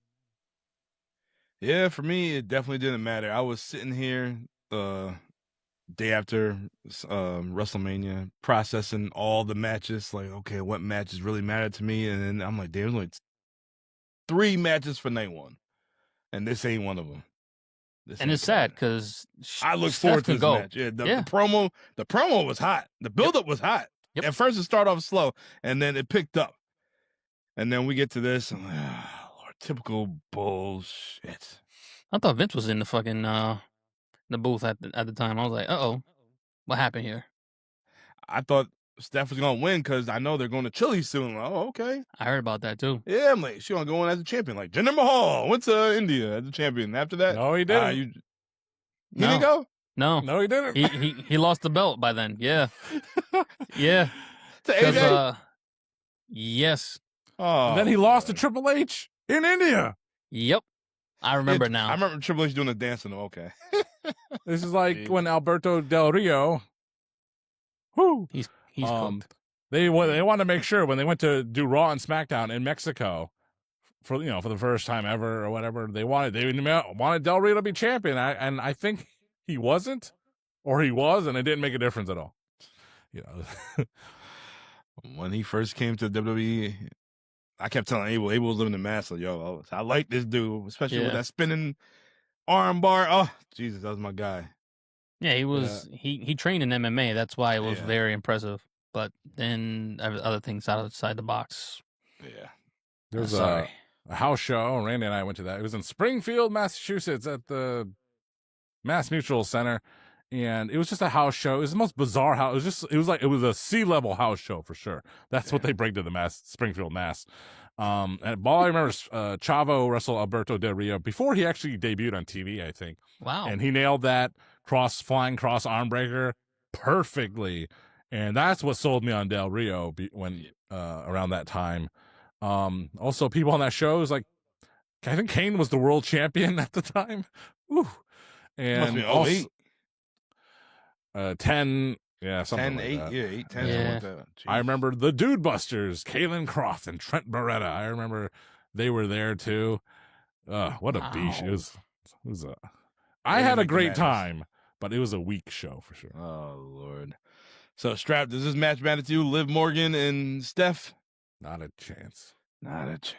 Yeah, for me, it definitely didn't matter. I was sitting here day after WrestleMania, processing all the matches, like, okay, what matches really mattered to me? And then I'm like, there's like 3 matches for night one, and this ain't one of them. And it's sad because I look forward to this match. Yeah, the promo was hot. The buildup was hot. Yep. At first, it started off slow, and then it picked up. And then we get to this, and I'm like, Lord, typical bullshit. I thought Vince was in the fucking the booth at the time. I was like, uh-oh, what happened here? I thought Steph was gonna win because I know they're going to Chile soon. Like, oh, okay. I heard about that too. Yeah, I'm like, she gonna go in as a champion, like Jinder Mahal went to India as a champion. After that, No, he didn't. He didn't go. No, No, he didn't. he lost the belt by then. Yeah, yeah. To AJ. Yes. Oh, And then he lost to Triple H in India. Yep. I remember now. I remember Triple H doing the dancing. Okay. This is like Jeez. when Alberto Del Rio. Whoo. He's cooked. They wanted to make sure when they went to do Raw and SmackDown in Mexico for the first time ever or whatever, they wanted Del Rio to be champion. And I think he wasn't, or he was, and it didn't make a difference at all. When he first came to WWE, I kept telling Abel was living in Mass. Like, yo, I like this dude, especially with that spinning arm bar. Oh, Jesus, that was my guy. Yeah, he was. He trained in MMA. That's why it was very impressive. But then other things outside the box. Yeah. There's a house show. Randy and I went to that. It was in Springfield, Massachusetts at the Mass Mutual Center. And it was just a house show. It was the most bizarre house. It was a C-level house show for sure. That's what they bring to the Springfield, Mass. And all I remember is Chavo wrestled Alberto Del Rio before he actually debuted on TV, I think. Wow. And he nailed that flying cross arm breaker perfectly. And that's what sold me on Del Rio when around that time. Also, people on that show was like, I think Kane was the world champion at the time. Ooh. And also, 10, yeah, something 10, like 8, that. 8, 10, Yeah. something like that. I remember the Dude Busters, Kalen Croft and Trent Beretta. I remember they were there too. What a beach. It was I had a great time, but it was a weak show for sure. Oh, Lord. So, Strap, does this match matter to you? Liv Morgan and Steph? Not a chance. Not a chance.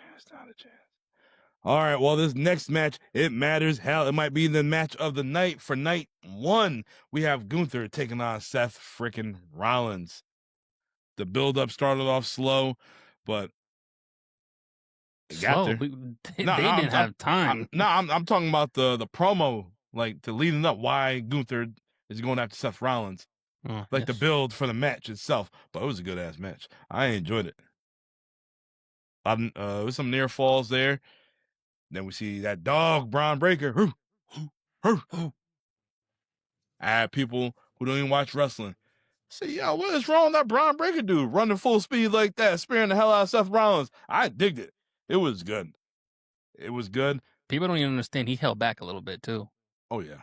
All right, well, this next match, it matters. Hell, it might be the match of the night. For night one, we have Gunther taking on Seth freaking Rollins. The build-up started off slow, but it got there. They didn't have time. I'm talking about the promo, like, to leading up why Gunther is going after Seth Rollins. The build for the match itself. But it was a good-ass match. I enjoyed it. With some near falls there. Then we see that dog, Braun Breaker. I have people who don't even watch wrestling say, yo, what is wrong with that Braun Breaker dude running full speed like that, spearing the hell out of Seth Rollins? I digged it. It was good. People don't even understand. He held back a little bit, too. Oh, yeah.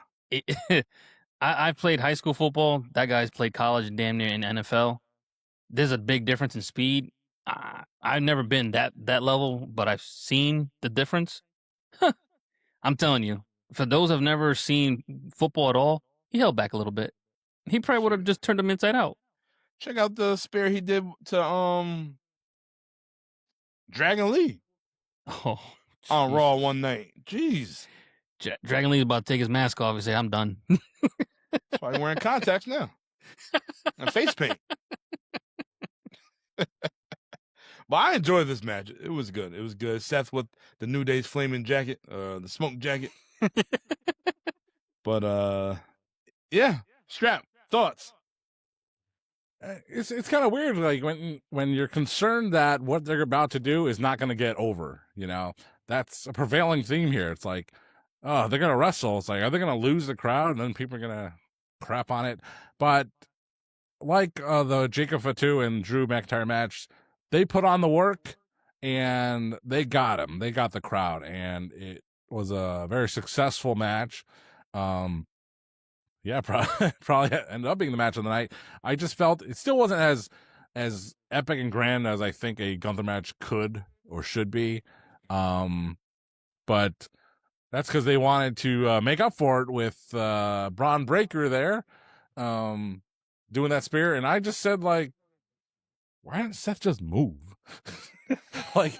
I played high school football. That guy's played college and damn near in NFL. There's a big difference in speed. I've never been that level, but I've seen the difference. I'm telling you, for those who've never seen football at all, he held back a little bit. He probably would have just turned him inside out. Check out the spear he did to Dragon Lee Oh, on Raw one night. Jeez. Dragon Lee's about to take his mask off and say, I'm done. That's why he's wearing contacts now. And face paint. But I enjoyed this match. It was good. Seth with the New Day's flaming jacket, the smoke jacket. But, yeah. Strap, thoughts? it's kind of weird, like when you're concerned that what they're about to do is not going to get over. That's a prevailing theme here. It's like, oh, they're going to wrestle. It's like, are they going to lose the crowd, and then people are going to crap on it? But like the Jacob Fatu and Drew McIntyre match, they put on the work and they got him. They got the crowd, and it was a very successful match. Yeah, probably ended up being the match of the night. I just felt it still wasn't as epic and grand as I think a Gunther match could or should be. But that's because they wanted to make up for it with Braun Breaker there, doing that spear. And I just said, like, why didn't Seth just move? like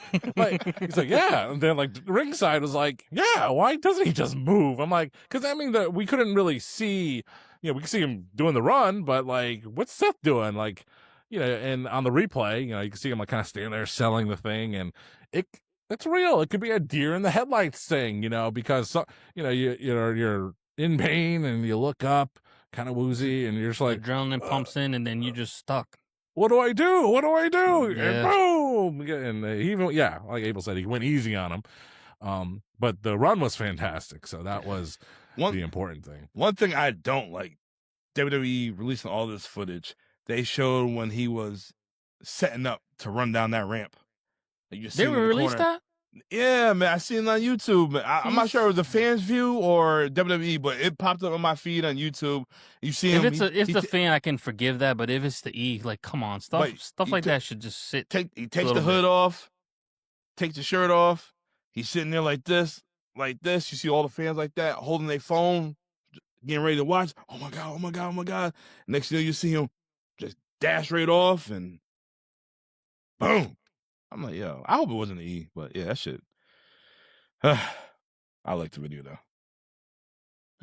he's like, yeah. And then like ringside was like, yeah, why doesn't he just move? I'm like, because I mean, we couldn't really see, we could see him doing the run, but like, what's Seth doing? Like, and on the replay, you can see him like kind of standing there selling the thing, and it's real. It could be a deer in the headlights thing, because you're in pain and you look up, kind of woozy, and you're just like, adrenaline pumps in, and then you're just stuck. What do I do? What do I do? Yeah. And boom! And he even, like Abel said, he went easy on him. But the run was fantastic, so that was the important thing. One thing I don't like, WWE releasing all this footage. They showed when he was setting up to run down that ramp. They released that? Yeah, man, I seen it on YouTube. I'm not sure if it was a fan's view or WWE, but it popped up on my feed on YouTube. You see him. If it's a fan, I can forgive that, but if it's the E, like, come on, stuff like that should just sit. He takes the hood off, takes the shirt off. He's sitting there like this. You see all the fans like that, holding their phone, getting ready to watch. Oh my god! Oh my god! Oh my god! Next thing you see him just dash right off and boom. I'm like, yo, I hope it wasn't the E, but yeah, that shit. I like the video though.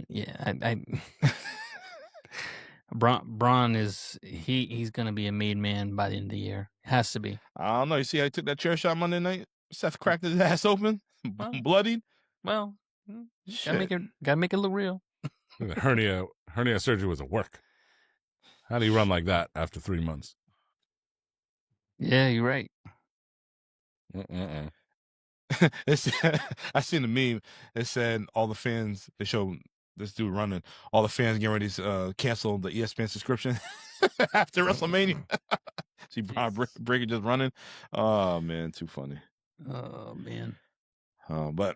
Yeah, Braun is he's gonna be a made man by the end of the year. Has to be. I don't know. You see how he took that chair shot Monday night? Seth cracked his ass open, bloodied. Well, gotta make it look real. hernia surgery was a work. How do you run like that after 3 months? Yeah, you're right. I seen the meme. It said all the fans. They showed this dude running. All the fans getting ready to cancel the ESPN subscription after WrestleMania. See Braun Breaker just running. Oh man, too funny. Oh man. But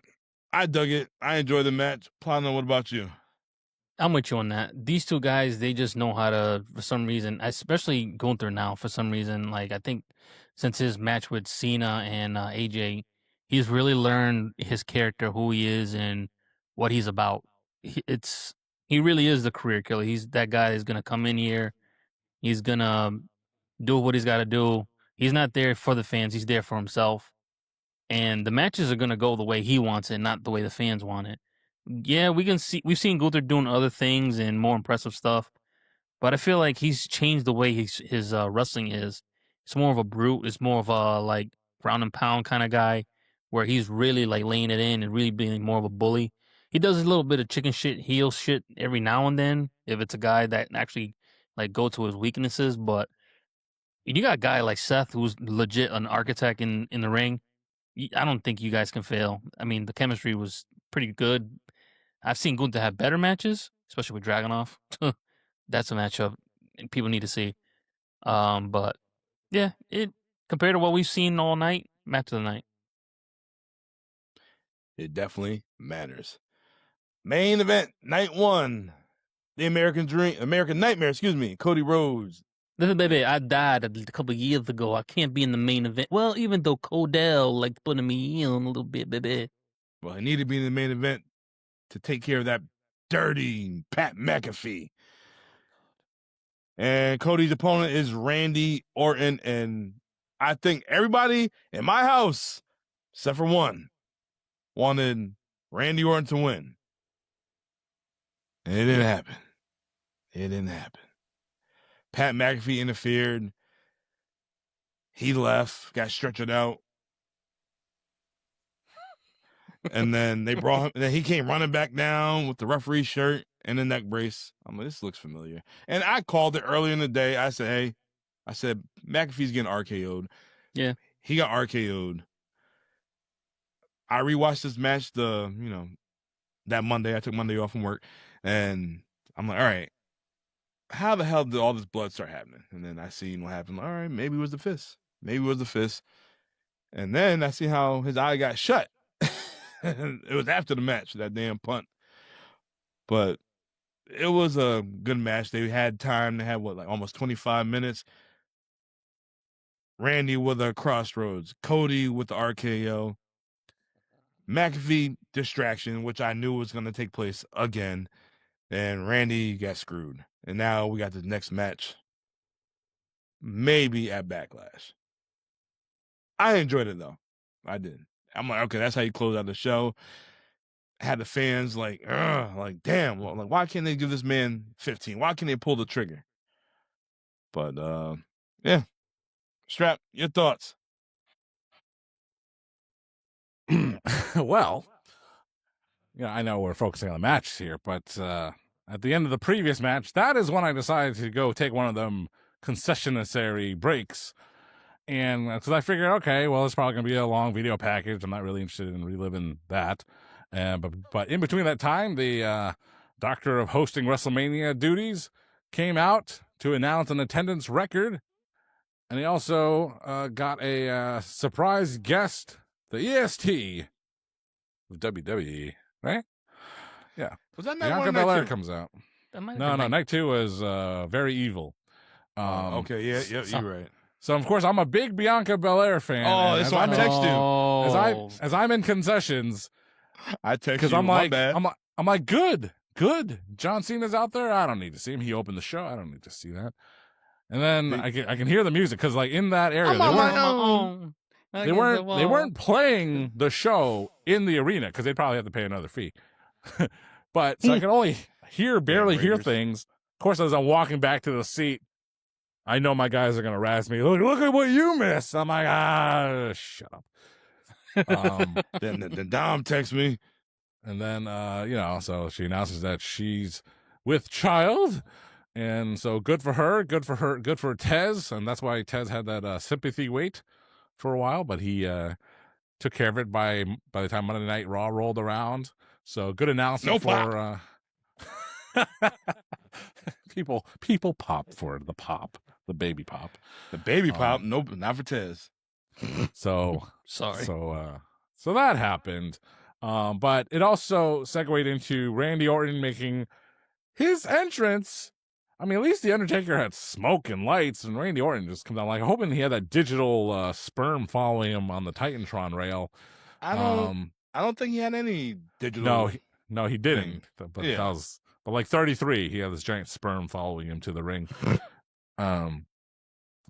I dug it. I enjoyed the match. Plano, what about you? I'm with you on that. These two guys, they just know how to, for some reason, especially Gunther now, for some reason, like I think since his match with Cena and AJ, he's really learned his character, who he is, and what he's about. He really is the career killer. He's that guy that's going to come in here. He's going to do what he's got to do. He's not there for the fans. He's there for himself. And the matches are going to go the way he wants it, not the way the fans want it. Yeah, we've seen Gunther doing other things and more impressive stuff, but I feel like he's changed the way his wrestling is. It's more of a brute. It's more of a like ground and pound kind of guy, where he's really like laying it in and really being more of a bully. He does a little bit of chicken shit, heel shit every now and then if it's a guy that actually like go to his weaknesses. But you got a guy like Seth who's legit an architect in the ring. I don't think you guys can fail. I mean, the chemistry was pretty good. I've seen Gunther have better matches, especially with Dragunov. That's a matchup people need to see. But yeah, it compared to what we've seen all night, match of the night. It definitely matters. Main event, night one. The American Nightmare, Cody Rhodes. Listen, baby, I died a couple of years ago. I can't be in the main event. Well, even though Codell liked putting me in a little bit, baby. Well, he needed to be in the main event to take care of that dirty Pat McAfee. And Cody's opponent is Randy Orton. And I think everybody in my house, except for one, wanted Randy Orton to win. And it didn't happen. Pat McAfee interfered. He left, got stretchered out. And then they brought him, then he came running back down with the referee's shirt and the neck brace. I'm like, this looks familiar. And I called it earlier in the day. I said, hey, I said McAfee's getting RKO'd. Yeah. He got RKO'd. I rewatched this match that Monday. I took Monday off from work, and I'm like, all right, how the hell did all this blood start happening? And then I seen what happened. All right, maybe it was the fist. And then I see how his eye got shut. It was after the match, that damn punt. But it was a good match. They had time. They had almost 25 minutes. Randy with a crossroads. Cody with the RKO. McAfee distraction, which I knew was going to take place again. And Randy got screwed. And now we got the next match. Maybe at Backlash. I enjoyed it, though. I did. I'm like, okay, that's how you close out the show. Had the fans like damn, why can't they give this man 15? Why can't they pull the trigger? But yeah. Strap, your thoughts. Well, I know we're focusing on the match here, but at the end of the previous match, that is when I decided to go take one of them concessionary breaks. And because I figured, okay, well, it's probably going to be a long video package. I'm not really interested in reliving that. But in between that time, the doctor of hosting WrestleMania duties came out to announce an attendance record. And he also got a surprise guest, the EST of WWE, right? Yeah. Was that night Bianca one? Belair comes out. No, night 2 was Very Evil. Okay, yeah, you're right. So of course I'm a big Bianca Belair fan. Oh, that's why I text you. As I'm in concessions, I text you because I'm like, bad. I'm like, good. John Cena's out there. I don't need to see him. He opened the show. I don't need to see that. And then I can hear the music because like in that area they weren't playing the show in the arena because they'd probably have to pay another fee. But so I can only barely hear things. Of course, as I'm walking back to the seat, I know my guys are gonna razz me. Look at what you missed. I'm like, shut up. Then Dom texts me, and then so she announces that she's with child, and so good for her, good for Tez, and that's why Tez had that sympathy wait for a while, but he took care of it by the time Monday Night Raw rolled around. So good announcement for people pop for the baby pop. The baby pop, nope, not for Tez. So sorry. So that happened. But it also segued into Randy Orton making his entrance. I mean, at least the Undertaker had smoke and lights, and Randy Orton just comes out like hoping he had that digital sperm following him on the Titantron rail. I don't think he had any digital. No, he didn't. Thing. But that was like 33. He had this giant sperm following him to the ring.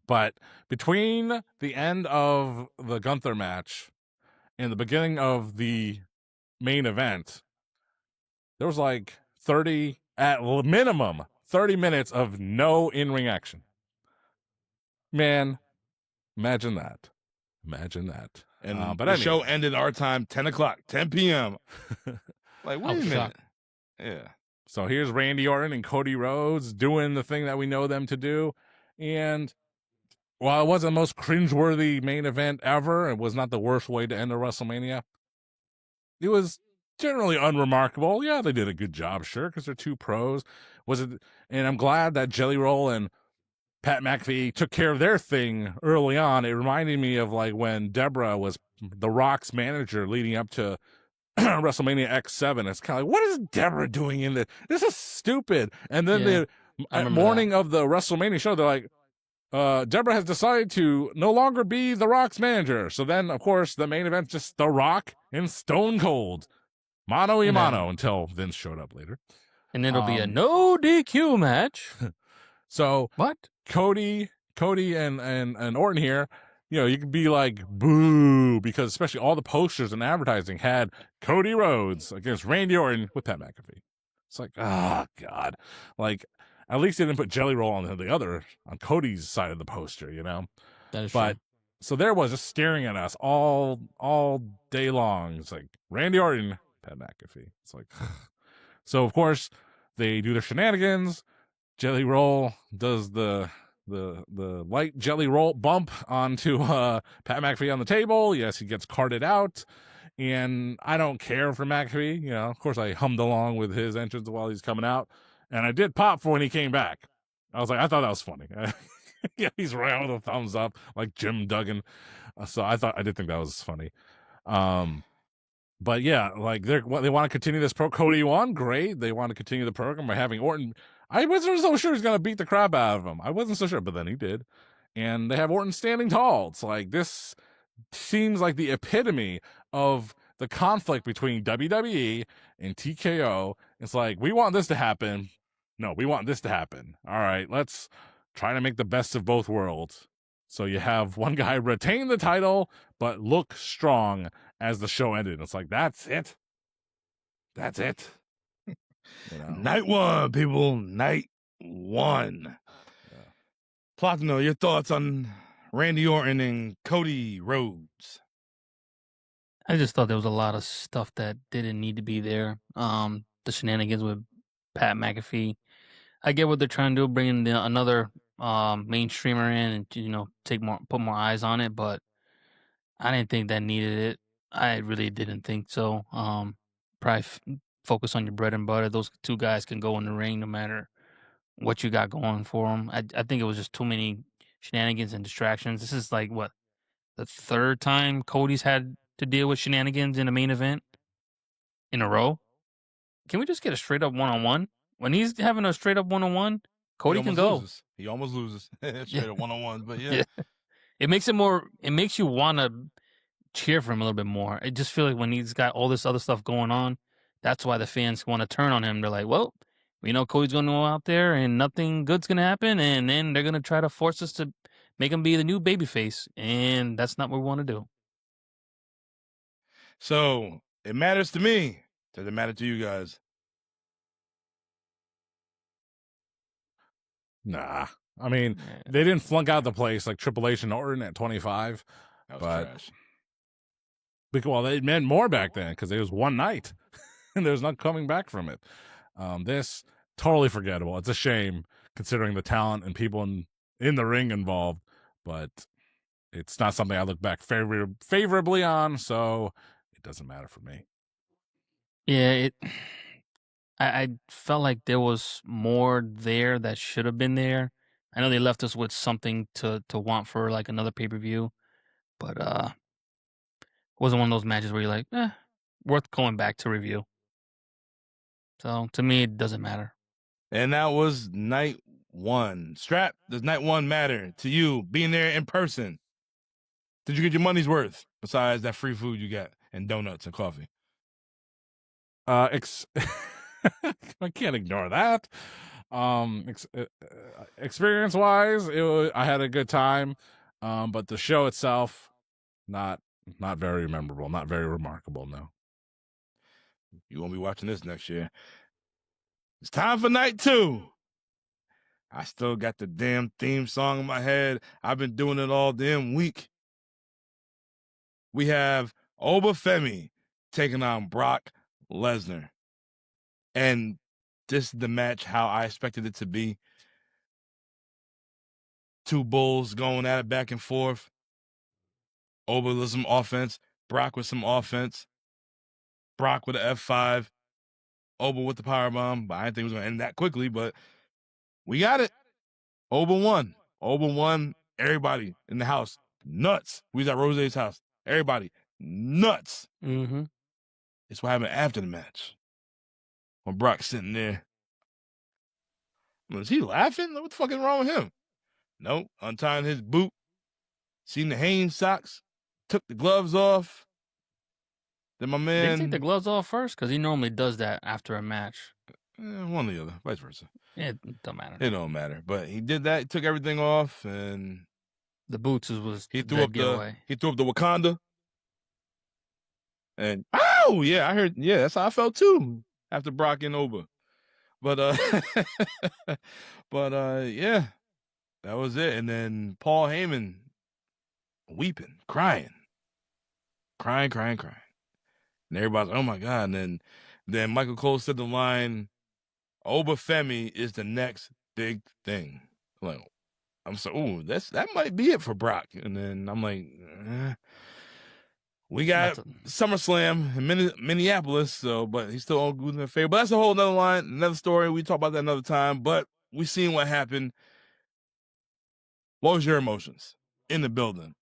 But between the end of the Gunther match and the beginning of the main event, there was like 30 at minimum 30 minutes of no in-ring action. Man, imagine that. And but the anyway. show ended our time, 10 p.m. Like, wait a minute. Yeah. So here's Randy Orton and Cody Rhodes doing the thing that we know them to do. And while it wasn't the most cringeworthy main event ever, it was not the worst way to end a WrestleMania. It was generally unremarkable. Yeah, they did a good job, sure, because they're two pros. And I'm glad that Jelly Roll and Pat McAfee took care of their thing early on. It reminded me of like when Deborah was The Rock's manager leading up to WrestleMania X7. It's kind of like, what is Deborah doing in this? This is stupid. And then the morning of the WrestleMania show, they're like, Deborah has decided to no longer be The Rock's manager. So then, of course, the main event's just The Rock and Stone Cold. Mano a mano until Vince showed up later. And then it'll be a no DQ match. So what? Cody and Orton here, you could be like, boo, because especially all the posters and advertising had Cody Rhodes against Randy Orton with Pat McAfee. It's like, oh, God. Like, at least they didn't put Jelly Roll on Cody's side of the poster, That is But true. so there was just staring at us all day long. It's like, Randy Orton, Pat McAfee. It's like, so of course they do their shenanigans. Jelly Roll does the the light jelly roll bump onto Pat McAfee on the table. Yes, he gets carted out. And I don't care for McAfee. You know, of course, I hummed along with his entrance while he's coming out. And I did pop for when he came back. I was like, I thought that was funny. Yeah, he's right with a thumbs up, like Jim Duggan. So I did think that was funny. But yeah, like they want to continue this Cody won, great. They want to continue the program by having Orton. I wasn't so sure he's gonna beat the crap out of him. I wasn't so sure, but then he did. And they have Orton standing tall. It's like this seems like the epitome of the conflict between WWE and TKO. It's like, we want this to happen. No, we want this to happen. All right, let's try to make the best of both worlds. So you have one guy retain the title, but look strong as the show ended. It's like, that's it. That's it. You know? Night one, people. Night one. Yeah. Platino, your thoughts on Randy Orton and Cody Rhodes? I just thought there was a lot of stuff that didn't need to be there. The shenanigans with Pat McAfee. I get what they're trying to do, bringing another mainstreamer in and put more eyes on it, but I didn't think that needed it. I really didn't think so. Probably focus on your bread and butter. Those two guys can go in the ring no matter what you got going for them. I think it was just too many shenanigans and distractions. This is like what, the third time Cody's had to deal with shenanigans in a main event in a row. Can we just get a straight up one-on-one? When he's having a straight up one-on-one, Cody can go. He almost loses. Straight up one-on-one, but yeah. Yeah. It makes you want to cheer for him a little bit more. I just feel like when he's got all this other stuff going on, that's why the fans want to turn on him. They're like, well, we know Cody's going to go out there and nothing good's going to happen, and then they're going to try to force us to make him be the new babyface, and that's not what we want to do. So it matters to me. Does it matter to you guys? Nah. I mean, they didn't flunk out the place like Triple H and Orton at 25. That was trash. Well, it meant more back then because it was one night and there's not coming back from it. This, totally forgettable. It's a shame considering the talent and people in the ring involved, but it's not something I look back favorably on, so it doesn't matter for me. Yeah, I felt like there was more there that should have been there. I know they left us with something to want for like another pay-per-view, but it wasn't one of those matches where you're like, worth going back to review. So to me, it doesn't matter. And that was night one. Strap, does night one matter to you being there in person? Did you get your money's worth besides that free food you got and donuts and coffee? I can't ignore that. Experience wise, I had a good time. But the show itself, not very memorable, not very remarkable. No. You won't be watching this next year. It's time for night two. I still got the damn theme song in my head. I've been doing it all damn week. We have Femi taking on Brock Lesnar. And this is the match how I expected it to be. Two bulls going at it back and forth. Oba with some offense. Brock with some offense. Brock with an F5. Oba with the powerbomb. But I didn't think it was going to end that quickly, but we got it. Oba won. Oba won. Everybody in the house, nuts. We was at Rose's house. Everybody, nuts. Mm-hmm. It's what happened after the match. When Brock's sitting there. Was he laughing? What the fuck is wrong with him? Nope. Untying his boot. Seen the Hanes socks. Took the gloves off. Then my man. Did he take the gloves off first? Because he normally does that after a match. One or the other. Vice versa. It don't matter. It don't matter. But he did that. He took everything off. And the boots was he threw up giveaway. He threw up the Wakanda. And, oh, yeah, I heard. Yeah, that's how I felt too. After Brock and Oba. But yeah, that was it. And then Paul Heyman weeping, crying. And everybody's like, oh my God. And then Michael Cole said the line, Oba Femi is the next big thing. I'm like, I'm so, ooh, that might be it for Brock. And then I'm like, we got SummerSlam in Minneapolis, so, but he's still all good in their favor. But that's a whole another line, another story. We talk about that another time. But we seen what happened. What was your emotions in the building?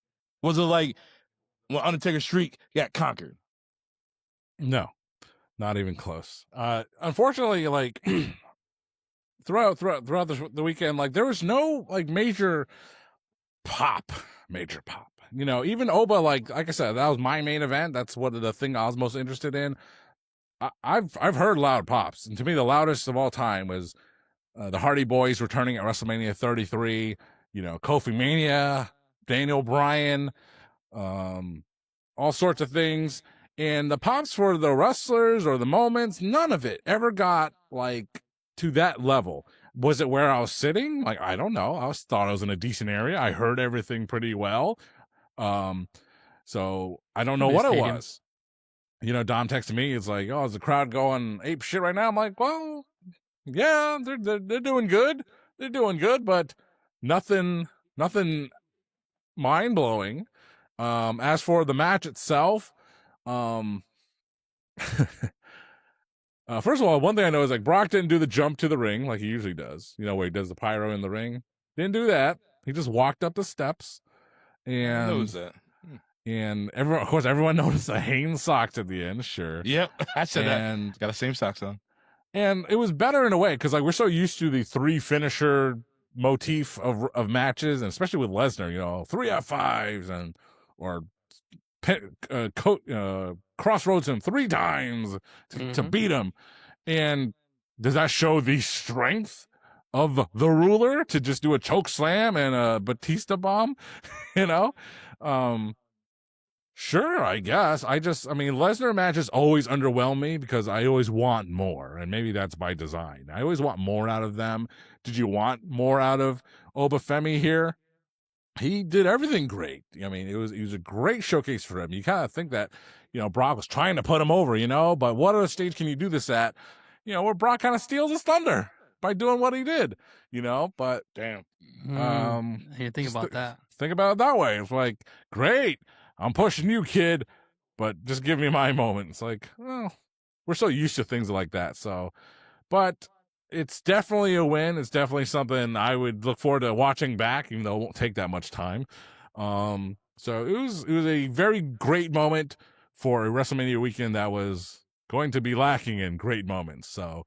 Was it like when Undertaker's streak got conquered? No, not even close. Unfortunately, like throughout the weekend, like there was no like major pop. You know, even Oba, like I said, that was my main event. That's what the thing I was most interested in. I've heard loud pops, and to me, the loudest of all time was the Hardy Boys returning at WrestleMania 33. You know, Kofi Mania, Daniel Bryan, all sorts of things. And the pops for the wrestlers or the moments, none of it ever got like to that level. Was it where I was sitting? Like, I don't know. Thought I was in a decent area. I heard everything pretty well. So I don't know what it was. You know, Dom texted me. It's like, oh, is the crowd going ape shit right now? I'm like, well, yeah, they're doing good. They're doing good, but nothing mind blowing. As for the match itself, first of all, one thing I know is like Brock didn't do the jump to the ring like he usually does. You know, where he does the pyro in the ring. Didn't do that. He just walked up the steps. And knows that. And everyone, of course, everyone noticed the Hanes socks at the end. Sure. Yep, I said and, that. Got the same socks on. And it was better in a way because like we're so used to the 3 finisher motif of matches, and especially with Lesnar, you know, 3 F5s or crossroads him 3 times to beat him. And does that show the strength of the ruler to just do a choke slam and a Batista bomb? You know, sure, I guess. I mean, Lesnar matches always underwhelm me because I always want more, and maybe that's by design. I always want more out of them. Did you want more out of Oba Femi here? He did everything great. I mean, it was a great showcase for him. You kind of think that, you know, Brock was trying to put him over, you know, but what other stage can you do this at? You know, where Brock kind of steals his thunder by doing what he did, you know, but damn. You think about that. Think about it that way. It's like, great, I'm pushing you, kid, but just give me my moment. It's like, well, we're so used to things like that. So, but it's definitely a win. It's definitely something I would look forward to watching back, even though it won't take that much time. So it was a very great moment for a WrestleMania weekend that was going to be lacking in great moments. So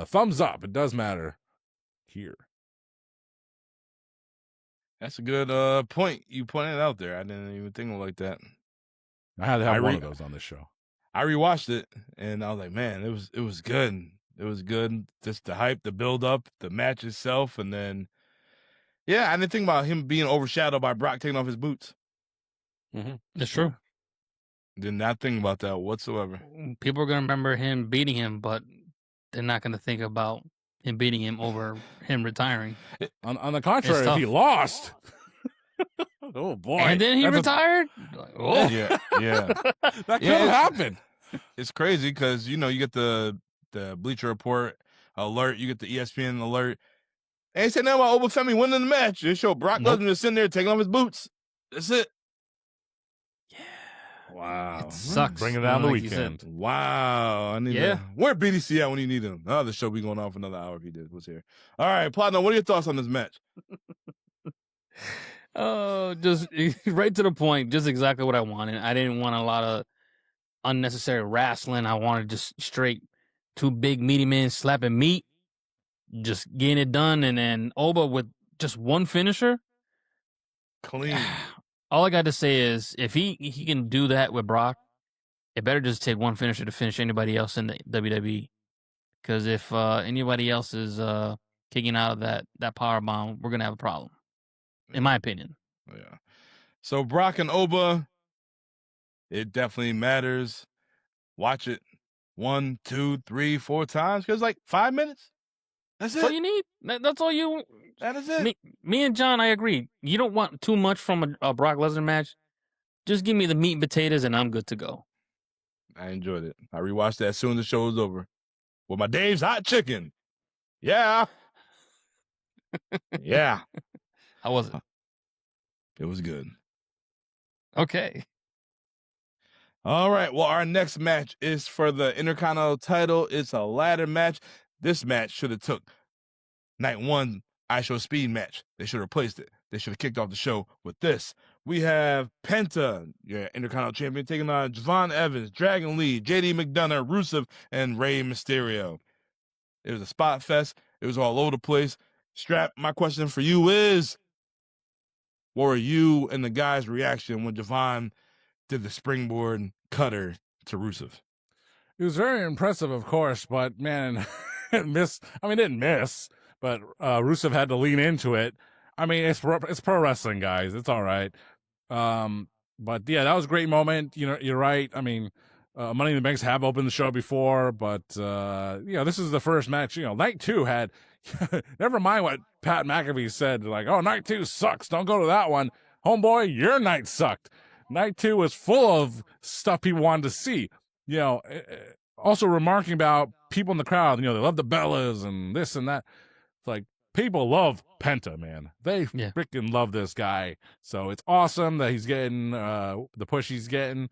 thumbs up. It does matter here. That's a good point. You pointed out there. I didn't even think of it like that. I had to have one of those on this show. I rewatched it and I was like, man, it was good. It was good. Just the hype, the build up, the match itself, and then yeah, I didn't think about him being overshadowed by Brock taking off his boots. That's true. Did not think about that whatsoever. People are gonna remember him beating him, but they're not gonna think about him beating him over him retiring. On the contrary, if he lost. Oh boy! And then he retired. Oh yeah. That could have happened. It's crazy because you know you get the Bleacher Report alert, you get the ESPN alert. They ain't saying nothing about Oba Femi winning the match. They show Brock Lesnar just sitting there taking off his boots. That's it. Yeah. Wow. It sucks. Bring it down the weekend. Wow. I need where BDC at when you need him? Oh, the show be going on for another hour if he was here. All right, Platinum, what are your thoughts on this match? Oh, just right to the point. Just exactly what I wanted. I didn't want a lot of unnecessary wrestling. I wanted just straight 2 big meaty men slapping meat, just getting it done, and then Oba with just 1 finisher. Clean. All I got to say is if he can do that with Brock, it better just take 1 finisher to finish anybody else in the WWE. Because if anybody else is kicking out of that power bomb, we're gonna have a problem, in my opinion. Yeah. So Brock and Oba, it definitely matters. Watch it 1, 2, 3, 4 times. Because like 5 minutes. That's all it. you need. That's all you. That is it. Me and John, I agree. You don't want too much from a Brock Lesnar match. Just give me the meat and potatoes, and I'm good to go. I enjoyed it. I rewatched that as soon as the show was over with my Dave's Hot Chicken. Yeah. Yeah, How was it? it was good. Okay. All right. Well, our next match is for the Intercontinental title. It's a ladder match. This match should have took night one ISHO Speed match. They should have replaced it. They should have kicked off the show with this. We have Penta, your Intercontinental champion, taking on Javon Evans, Dragon Lee, JD McDonough, Rusev, and Rey Mysterio. It was a spot fest. It was all over the place. Strap, my question for you is, what were you and the guys' reaction when Javon did the springboard cutter to Rusev? It was very impressive, of course, but man, it missed. I mean, it didn't miss, but Rusev had to lean into it. I mean, it's pro wrestling, guys. It's all right. But yeah, that was a great moment. You know, you're right. I mean, Money in the Banks have opened the show before, but this is the first match. You know, night two had. Never mind what Pat McAfee said. Like, oh, night two sucks. Don't go to that one, homeboy. Your night sucked. Night two was full of stuff people wanted to see. You know, also remarking about people in the crowd. You know, they love the Bellas and this and that. It's like, people love Penta, man. They freaking love this guy. So it's awesome that he's getting the push he's getting.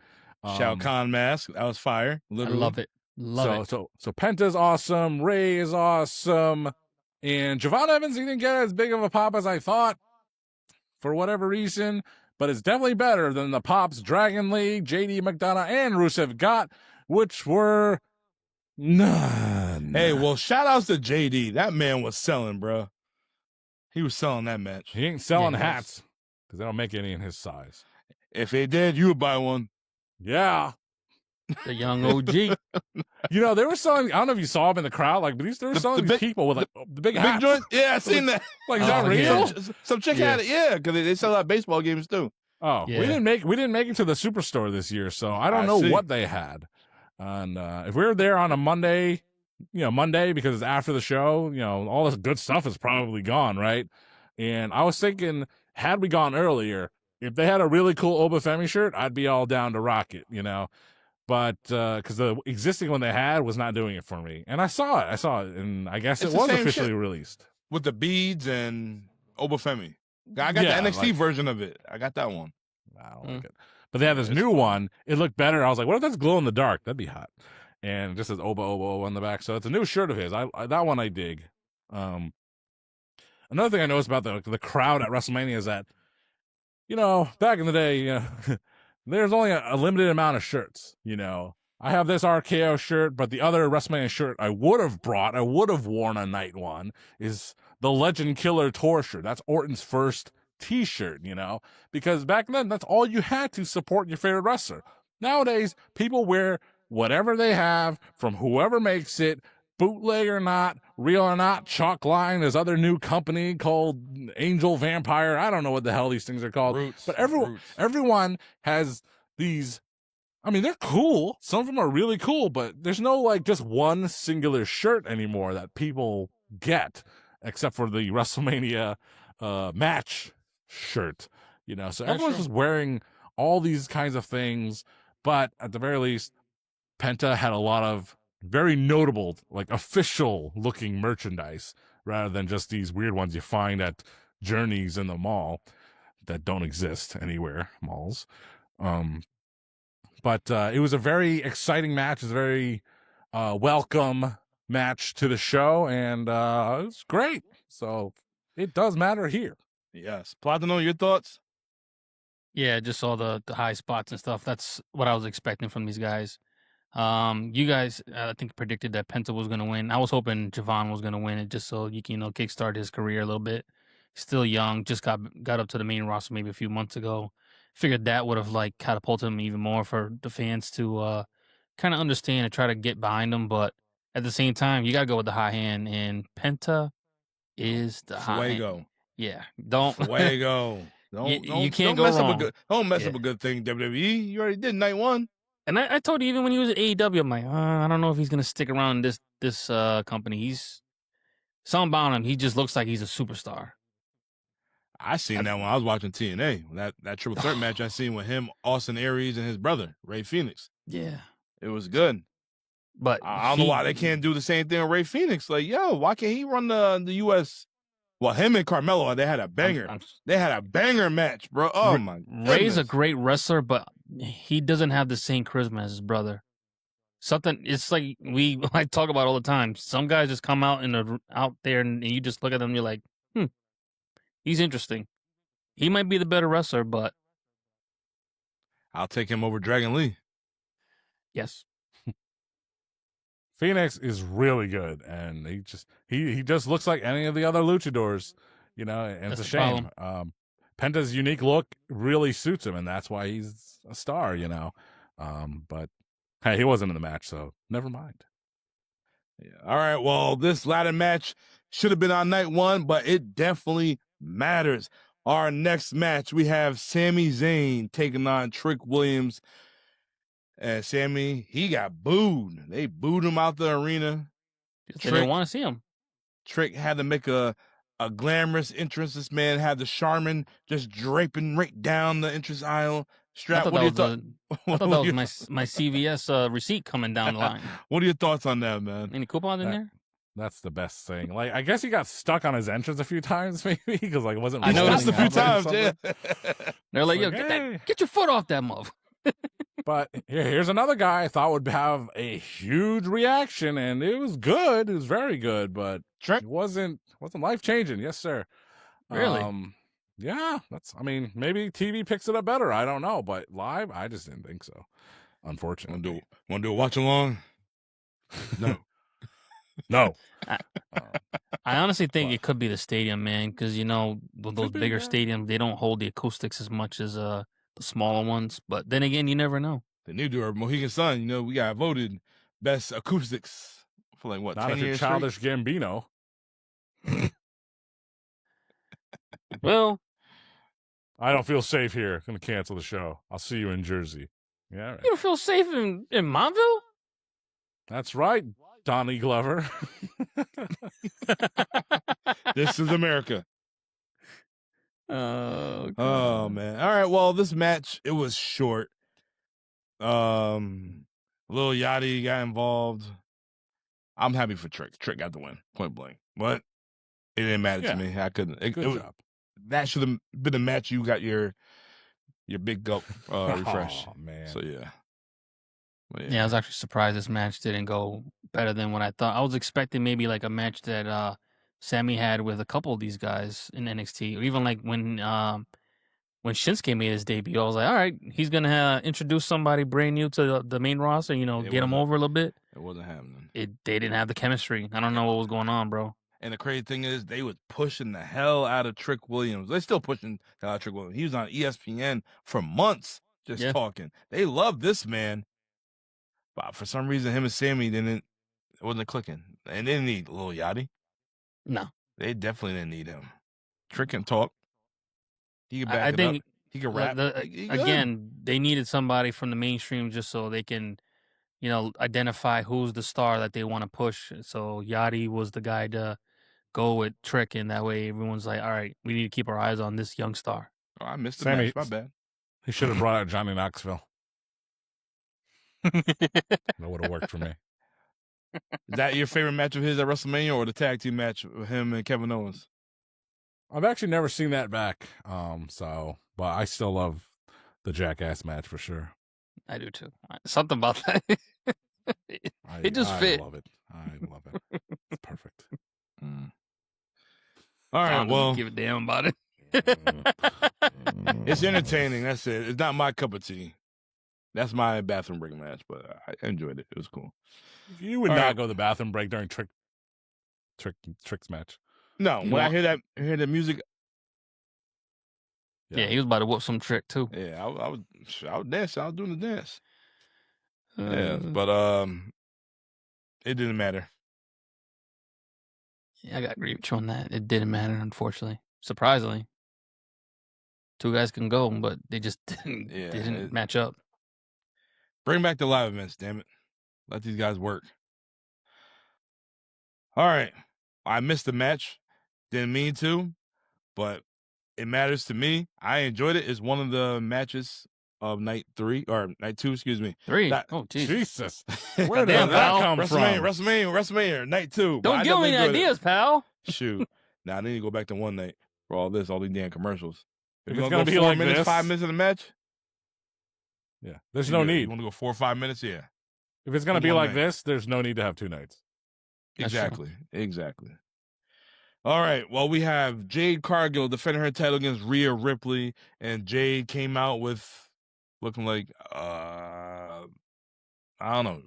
Shao Kahn mask. That was fire. Literally. I love it. Love it. So Penta's awesome. Rey is awesome. And Javon Evans, he didn't get as big of a pop as I thought for whatever reason. But it's definitely better than the pops Dragon Lee, JD McDonough, and Rusev got, which were none. Hey, well, shout outs to JD. That man was selling, bro. He was selling that match. He ain't selling hats because they don't make any in his size. If they did, you would buy one. Yeah. The young OG. You know, they were selling, I don't know if you saw them in the crowd, like, but they were selling these people with, like, the big hats. Joint? Yeah, I seen that. Like, is that real? Some chick had it, yeah, because they sell out baseball games, too. Oh, yeah. we didn't make it to the Superstore this year, so I don't know what they had. And if we were there on a Monday, because it's after the show, all this good stuff is probably gone, right? And I was thinking, had we gone earlier, if they had a really cool Oba Femi shirt, I'd be all down to rock it, But because the existing one they had was not doing it for me, and I saw it, and I guess it was officially released with the beads and Oba Femi. I got the NXT version of it. I got that one. I don't like it, but they have this new one. It looked better. I was like, what if that's glow in the dark? That'd be hot. And it just says Oba Oba Oba on the back, so it's a new shirt of his. That one I dig. Another thing I noticed about the crowd at WrestleMania is that, back in the day, there's only a limited amount of shirts, I have this RKO shirt, but the other WrestleMania shirt I would have worn on night one is the Legend Killer Tour shirt. That's Orton's first t-shirt, because back then that's all you had to support your favorite wrestler. Nowadays, people wear whatever they have from whoever makes it, bootleg or not, real or not, chalk line, this other new company called Angel Vampire. I don't know what the hell these things are called. Roots, but everyone has these. I mean, they're cool. Some of them are really cool, but there's no just one singular shirt anymore that people get, except for the WrestleMania match shirt. So everyone's just wearing all these kinds of things. But at the very least, Penta had a lot of very notable, official looking merchandise rather than just these weird ones you find at Journeys in the mall that don't exist anywhere, malls. But it was a very exciting match. It was a very welcome match to the show, and it was great. So it does matter here. Yes. Platino, your thoughts? Yeah, just saw the high spots and stuff. That's what I was expecting from these guys. You guys, I think, predicted that Penta was going to win. I was hoping Javon was going to win it just so you can, kickstart his career a little bit. Still young, just got up to the main roster maybe a few months ago. Figured that would have catapulted him even more for the fans to kind of understand and try to get behind him. But at the same time, you got to go with the high hand, and Penta is the high hand. Yeah, Fuego. You can't go wrong. Don't mess up a good thing, WWE. You already did night one. And I told you, even when he was at AEW, I'm like, I don't know if he's going to stick around in this company. He's something about him. He just looks like he's a superstar. I seen that when I was watching TNA. That triple threat match I seen with him, Austin Aries, and his brother, Ray Phoenix. Yeah. It was good. But I don't know why they can't do the same thing with Ray Phoenix. Why can't he run the U.S. Well, him and Carmelo, they had a banger. They had a banger match, bro. Oh my goodness. Ray's a great wrestler, but he doesn't have the same charisma as his brother. It's like I talk about all the time. Some guys just come out out there and you just look at them and you're like, he's interesting. He might be the better wrestler, but I'll take him over Dragon Lee. Yes. Phoenix is really good, and he just looks like any of the other luchadors, and That's it's a shame. Penta's unique look really suits him, and that's why he's a star, But hey, he wasn't in the match, so never mind. Yeah. All right, well, this ladder match should have been on night 1, but it definitely matters. Our next match, we have Sami Zayn taking on Trick Williams. And Sami, he got booed. They booed him out the arena. They didn't want to see him. Trick had to make a glamorous entrance. This man had the Charmin just draping right down the entrance aisle. Strap. What do you thought? I thought that was my CVS receipt coming down the line. What are your thoughts on that, man? Any coupons in there? That's the best thing. Like, I guess he got stuck on his entrance a few times, maybe, because it wasn't. I noticed a few times. Yeah. They're like, yo, get your foot off that mother. But here's another guy I thought would have a huge reaction, and it was good. It was very good, but it wasn't life changing. Yes, sir. Really? Yeah. Maybe TV picks it up better. I don't know, but live, I just didn't think so. Unfortunately. Want to do a watch along? No. No. I honestly think it could be the stadium, man, because with those bigger stadiums, they don't hold the acoustics as much as the smaller ones. But then again, you never know. The new door, Mohegan Sun, we got voted best acoustics for like what? Not 10 if you're years Childish straight? Gambino. Well, I don't feel safe here. I'm gonna cancel the show. I'll see you in Jersey. Yeah, right. You don't feel safe in Montville? That's right, Donnie Glover. This is America. Oh man. All right. Well, this match, it was short. Lil Yachty got involved. I'm happy for Trick. Trick got the win, point blank. But it didn't matter to me. I couldn't. Good job. That should have been the match you got your big gulp refresh. Oh man. So yeah. Yeah, I was actually surprised this match didn't go better than what I thought. I was expecting maybe like a match that Sammy had with a couple of these guys in NXT, or even like when Shinsuke made his debut. I was like, all right, he's gonna introduce somebody brand new to the main roster, get him over a little bit. It wasn't happening. They didn't have the chemistry. I don't know what was going on, bro. And the crazy thing is, they was pushing the hell out of Trick Williams. They're still pushing the hell out of Trick Williams. He was on ESPN for months just talking. They love this man. But for some reason, him and Sammy it wasn't clicking. And they didn't need Lil Yachty. No. They definitely didn't need him. Trick can talk. He can back I it think up. He can rap. Again, they needed somebody from the mainstream just so they can, identify who's the star that they want to push. So Yachty was the guy to go with Trick, and that way everyone's like, all right, we need to keep our eyes on this young star. Oh, I missed the Sammy, match. My bad. He should have brought out Johnny Knoxville. That would have worked for me. Is that your favorite match of his at WrestleMania, or the tag team match with him and Kevin Owens? I've actually never seen that back. But I still love the Jackass match for sure. I do too. Something about that. It just fit. I love it. It's perfect. All right, well, give a damn about it. It's entertaining. That's it. It's not my cup of tea. That's my bathroom break match, but I enjoyed it. It was cool. You would not go to the bathroom break during Trick's match. No, when I hear the music. Yeah, he was about to whoop some Trick too. Yeah, I was dancing. I was doing the dance. Yeah, but it didn't matter. Yeah, I got to agree with you on that. It didn't matter, unfortunately. Surprisingly. Two guys can go, but they just didn't match up. Bring back the live events, damn it. Let these guys work. All right. I missed the match. Didn't mean to, but it matters to me. I enjoyed it. It's one of the matches of night 2, excuse me. 3? Oh, Jesus. Where did that come from? WrestleMania, night 2. Don't give me any ideas, pal. Shoot. Nah, I need to go back to one night for all these damn commercials. If you're it's gonna go be 4 like minutes, this, 5 minutes of the match, yeah, there's no need. You want to go 4 or 5 minutes? Yeah. If it's gonna In be one like night. this, there's no need to have 2 nights. That's Exactly. All right. Well, we have Jade Cargill defending her title against Rhea Ripley, and Jade came out with looking like I don't know.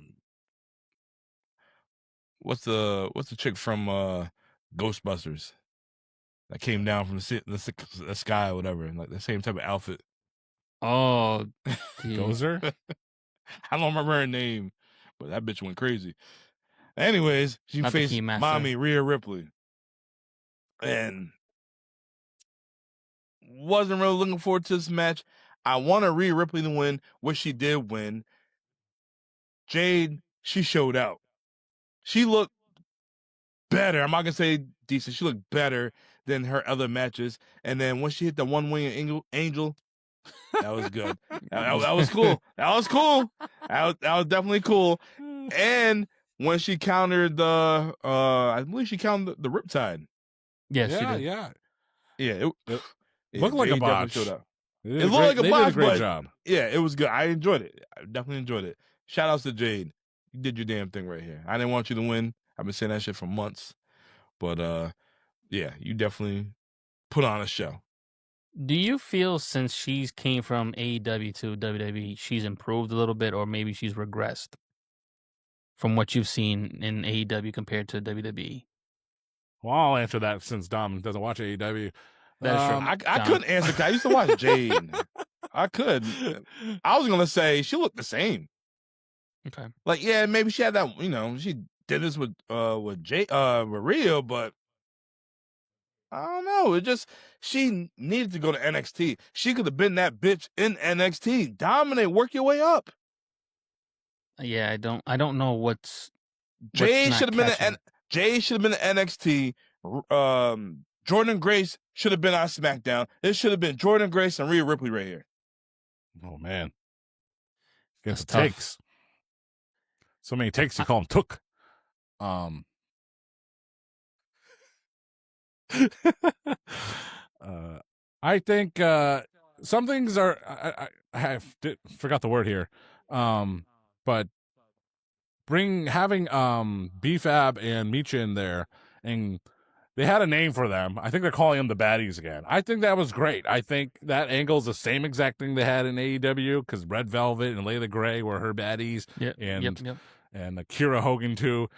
What's the chick from Ghostbusters that came down from the sky or whatever, like the same type of outfit? Oh, Gozer? I don't remember her name, but that bitch went crazy. Anyways, she Not the faced Keymaster. mommy Rhea Ripley, and wasn't really looking forward to this match. I wanted Rhea Ripley to win, which she did win. Jade, she showed out. She looked better. I'm not gonna say decent. She looked better than her other matches. And then when she hit the one-winged angel, that was good. that was cool. That was cool. That was definitely cool. And when she countered I believe she countered the Riptide. yes, she Yeah, did. yeah. Yeah, It looked like a Jade definitely botch. showed up. It It looked like a they botch, did a great but job. yeah, it was good. I enjoyed it. I definitely enjoyed it. Shout outs to Jade. You did your damn thing right here. I didn't want you to win. I've been saying that shit for months. But yeah, you definitely put on a show. Do you feel since she's came from AEW to WWE, she's improved a little bit, or maybe she's regressed from what you've seen in AEW compared to WWE? Well, I'll answer that since Dom doesn't watch AEW. That's true. I couldn't answer because I used to watch Jade. I could. I was gonna say she looked the same. Okay. Like, yeah, maybe she had that, she did this with Jade, with Rhea, but I don't know. It just she needed to go to NXT. She could have been that bitch in NXT. Dominate, work your way up. Yeah, I don't know what's Jade not should have been catching. Jade should have been at NXT. Jordan Grace should have been on SmackDown. This should have been Jordan Grace and Rhea Ripley right here. Oh, man. That's Gets tough. takes. So many takes, you call them took. I think some things are I forgot the word here. But having BFAB and Micha in there, and they had a name for them. I think they're calling them the baddies again. I think that was great. I think that angle is the same exact thing they had in AEW, because Red Velvet and Layla Gray were her baddies. Yep. And Akira Hogan too.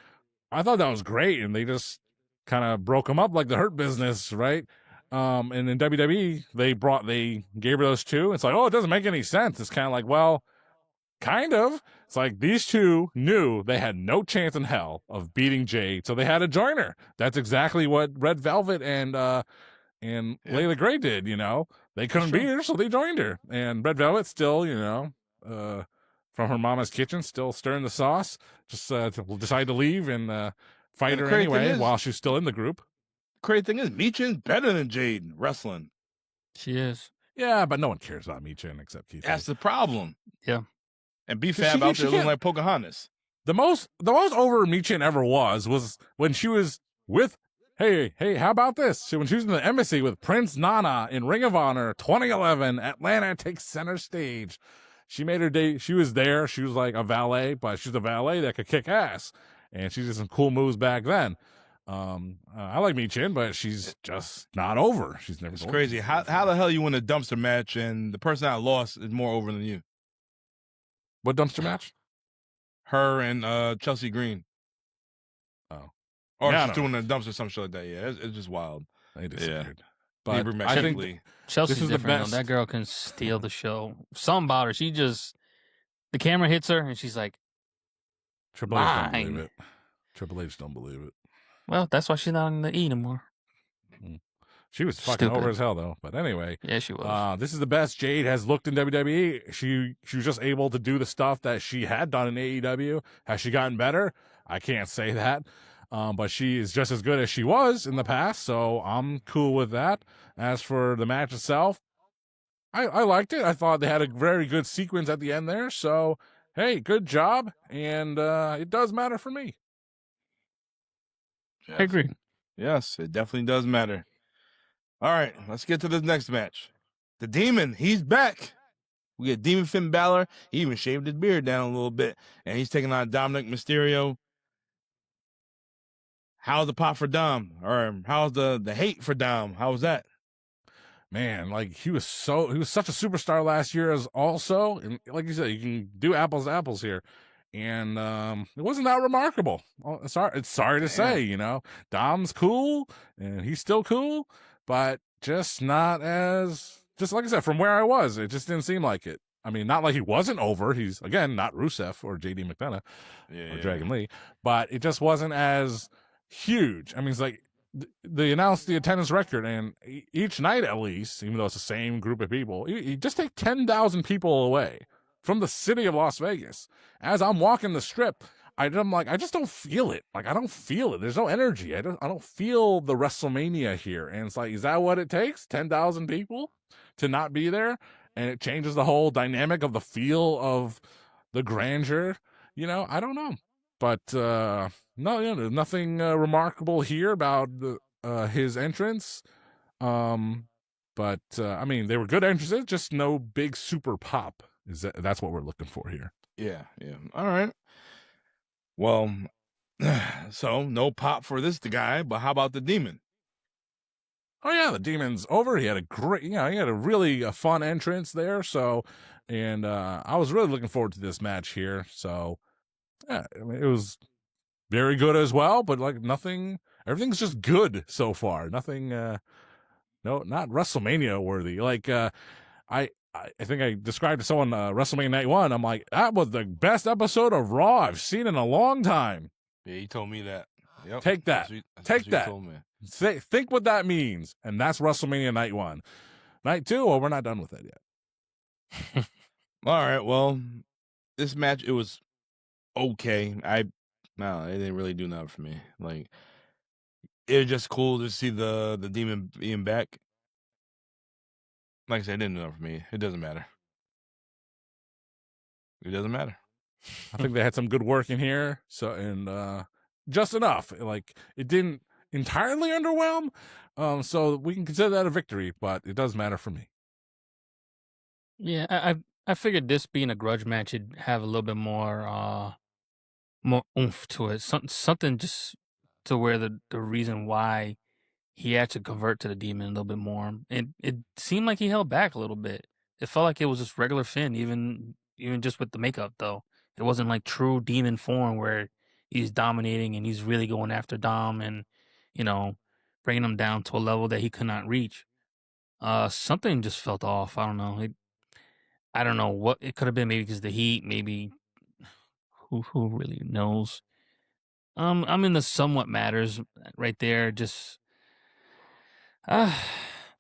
I thought that was great, and they just kind of broke them up like the Hurt Business, right? And in WWE, they gave her those two. It's like, oh, it doesn't make any sense. It's kind of like, well, kind of. It's like these two knew they had no chance in hell of beating Jade, so they had to join her. That's exactly what Red Velvet and Layla Gray did. They couldn't beat her, so they joined her. And Red Velvet still, from her mama's kitchen, still stirring the sauce. Just decided to leave and fight her anyway while she's still in the group. Crazy thing is, Michin's better than Jade in wrestling. She is. Yeah, but no one cares about Michin except Keith. That's the problem. Yeah. And BFAB out there looking like Pocahontas. The most over Michin ever was when she was with, hey, how about this? When she was in the embassy with Prince Nana in Ring of Honor 2011, Atlanta takes center stage. She made her day. She was there. She was like a valet, but she's a valet that could kick ass. And she did some cool moves back then. I like Michin, but she's just not over. She's never. It's crazy. How the hell you win a dumpster match and the person that lost is more over than you? What dumpster match? Her and Chelsea Green. Oh. Or Yeah, she's doing a dumpster, some shit like that. Yeah, it's just wild. They disappeared. Yeah. But I I think think Chelsea's this is the different. best. Though. That girl can steal the show. Something about her. The camera hits her, and she's like, Triple H don't Mine. believe it. Triple H don't believe it. well, that's why she's not in the E anymore. She was fucking Stupid. over as hell, though. But anyway, Yeah, she was. this is the best Jade has looked in WWE. She was just able to do the stuff that she had done in AEW. Has she gotten better? I can't say that. But she is just as good as she was in the past, so I'm cool with that. As for the match itself, I liked it. I thought they had a very good sequence at the end there. So, hey, good job. And it does matter for me. I agree. Yes, it definitely does matter. All right, let's get to this next match. The Demon, he's back. We get Demon Finn Balor. He even shaved his beard down a little bit, and he's taking on Dominic Mysterio. How's the pop for Dom? Or how's the hate for Dom? How was that? Man, like he was such a superstar last year as also, and like you said, you can do apples to apples here. And it wasn't that remarkable. Well, it's sorry to say, you know, Dom's cool and he's still cool, but just not as, just like I said, from where I was, it just didn't seem like it. I mean, not like he wasn't over. He's, again, not Rusev or JD McDonough or Dragon Lee, but it just wasn't as huge. I mean, it's like they announced the attendance record, and each night at least, even though it's the same group of people, you just take 10,000 people away from the city of Las Vegas. As I'm walking the strip, I'm like, I just don't feel it. Like, I don't feel it. There's no energy. I don't feel the WrestleMania here. And it's like, is that what it takes? 10,000 people to not be there? And it changes the whole dynamic of the feel of the grandeur. You know, I don't know. But, no, you know, nothing remarkable here about his entrance. But, I mean, they were good entrances, just no big super pop. That's what we're looking for here. Yeah. All right. Well, so no pop for this guy, but how about the Demon? Oh yeah, the Demon's over. He had he had a really fun entrance there. So, and I was really looking forward to this match here. So, yeah, I mean, it was very good as well. But like everything's just good so far. Nothing, no, not WrestleMania worthy. Like, I think I described to someone WrestleMania Night 1. I'm like, that was the best episode of Raw I've seen in a long time. Yeah, he told me that. Yep. Take that. Take that. Told me. Think what that means. And that's WrestleMania Night 1. Night 2, well, we're not done with that yet. All right, well, this match, it was okay. No, it didn't really do nothing for me. Like, it was just cool to see the Demon being back. Like I said, it didn't do nothing for me. It doesn't matter. It doesn't matter. I think they had some good work in here. So, and just enough. Like, it didn't entirely underwhelm. So we can consider that a victory, but it does matter for me. Yeah, I figured this being a grudge match, it'd have a little bit more oomph to it. Something just to where the reason why he had to convert to the Demon a little bit more. It seemed like he held back a little bit. It felt like it was just regular Finn, even just with the makeup, though. It wasn't like true Demon form where he's dominating and he's really going after Dom and, you know, bringing him down to a level that he could not reach. Something just felt off. I don't know. I don't know what it could have been. Maybe because the heat. Maybe who really knows. I'm in the somewhat matters right there. Just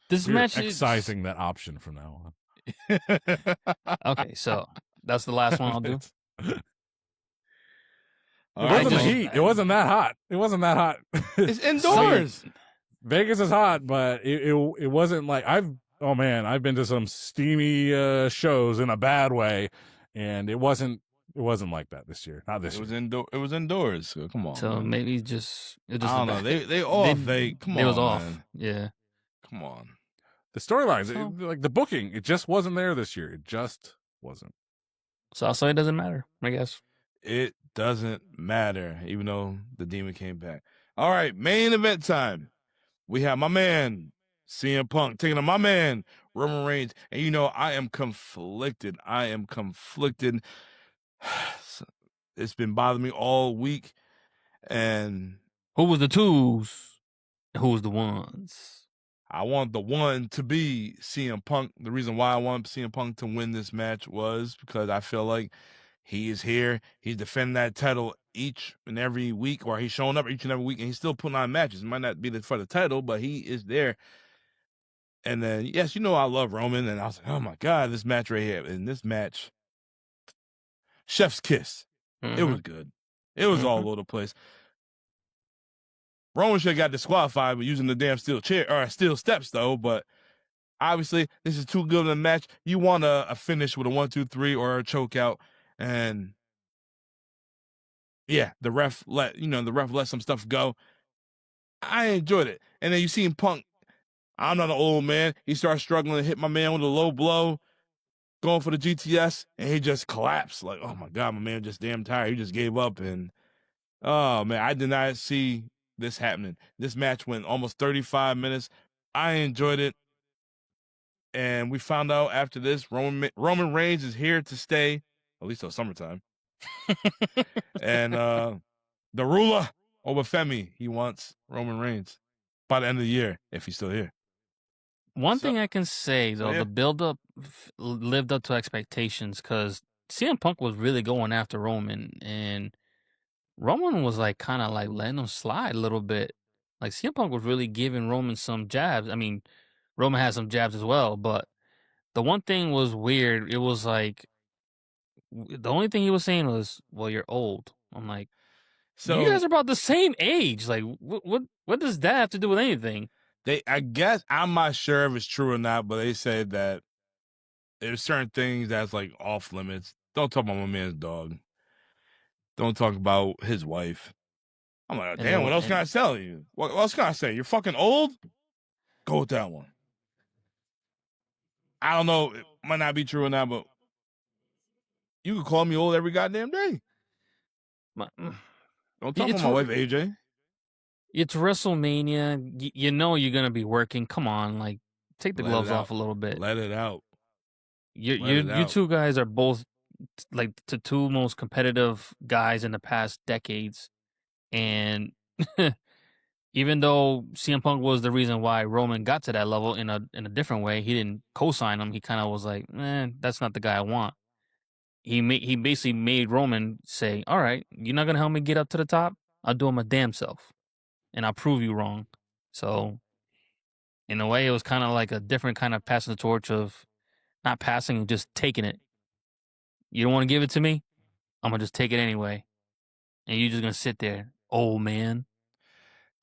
this We're match excising that option from now on. Okay, so that's the last one I'll do. It wasn't the heat. It wasn't that hot. It wasn't that hot. It's indoors. Vegas is hot, but it wasn't like I've been to some steamy shows in a bad way, and it wasn't like that this year. Not this year. It was indoors. So come on. So man. maybe it just I don't know. They off. Come on. It was off. Man. Yeah. Come on. The storylines, like the booking, it just wasn't there this year. It just wasn't. So I'll say it doesn't matter, I guess. It doesn't matter, even though the Demon came back. All right, main event time. We have my man, CM Punk, taking on my man, Roman Reigns. And you know, I am conflicted. It's been bothering me all week. And Who was the twos? Who was the ones? I want the one to be CM Punk. The reason why I want CM Punk to win this match was because I feel like he is here. He's defending that title each and every week, or he's showing up each and every week, and he's still putting on matches. It might not be for the title, but he is there. And then, yes, you know I love Roman, and I was like, oh, my God, this match right here. And this match, chef's kiss. Mm-hmm. It was good. It was all over the place. Roman should have got disqualified with using the damn steel steps, though. But obviously, this is too good of a match. You want a finish with a 1, 2, 3 or a choke out. And yeah, the ref let some stuff go. I enjoyed it. And then you see him Punk. I'm not an old man. He starts struggling to hit my man with a low blow, going for the GTS, and he just collapsed. Like, oh my God, my man just damn tired. He just gave up. And oh man, I did not see this happening. This match went almost 35 minutes. I enjoyed it. And we found out after this, Roman Reigns is here to stay, at least till summertime. And the ruler over Femi, he wants Roman Reigns by the end of the year, if he's still here. One thing I can say, though, yeah. the build-up lived up to expectations because CM Punk was really going after Roman, and Roman was like kind of like letting him slide a little bit. Like CM Punk was really giving Roman some jabs. I mean, Roman had some jabs as well, but the one thing was weird. It was like the only thing he was saying was, "Well, you're old." I'm like, So you guys are about the same age. Like, what does that have to do with anything? I guess I'm not sure if it's true or not, but they said that there's certain things that's like off limits. Don't talk about my man's dog. Don't talk about his wife. I'm like, damn, what else can I tell you? What else can I say? You're fucking old? Go with that one. I don't know. It might not be true or not, but you could call me old every goddamn day. Don't talk about my wife, AJ. It's WrestleMania. You know you're gonna be working. Come on, like take the gloves off a little bit. Let it out. You two guys are both like the two most competitive guys in the past decades, and even though CM Punk was the reason why Roman got to that level in a different way, he didn't co-sign him. He kind of was like, that's not the guy I want. He basically made Roman say, all right, you're not gonna help me get up to the top. I'll do it my damn self, and I'll prove you wrong. So, in a way, it was kind of like a different kind of passing the torch of not passing and just taking it. You don't want to give it to me? I'm going to just take it anyway. And you're just going to sit there, old man.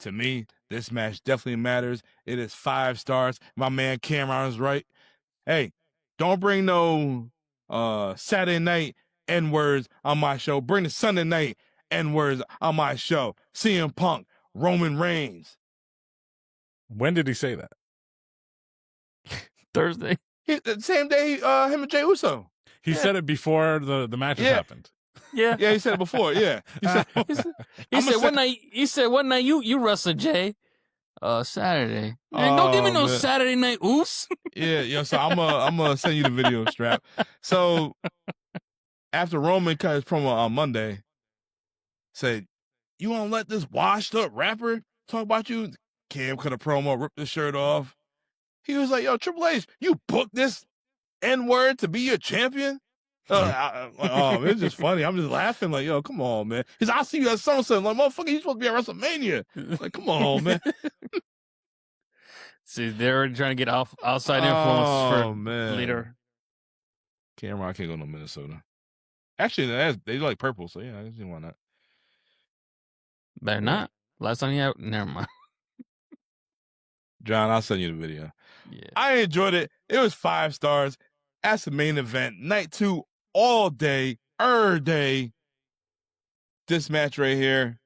To me, this match definitely matters. It is 5 stars. My man Cameron is right. Hey, don't bring no Saturday night N-words on my show. Bring the Sunday night N-words on my show. CM Punk, Roman Reigns. When did he say that? Thursday. The same day him and Jey Uso. He said it before the matches happened. Yeah. Yeah, he said it before. Yeah. He said one night you wrestled Jay. Saturday. Man, don't give me no Saturday night oos. Yeah, so I'm gonna send you the video, Strap. So after Roman cut his promo on Monday, said, "You wanna let this washed up rapper talk about you?" Cam cut a promo, ripped his shirt off. He was like, "Yo, Triple H, you booked this N-word to be your champion?" It's just funny. I'm just laughing like, yo, come on, man. Because I see you at SummerSlam. Like, motherfucker, you supposed to be at WrestleMania. Like, come on, man. See, they're trying to get outside influence for man. later. Cameron, I can't go to Minnesota. Actually, they like purple, so yeah, I didn't want that. Better not. Last time you had, never mind. John, I'll send you the video. Yeah. I enjoyed it. It was 5 stars. That's the main event. Night 2, all day, day. This match right here.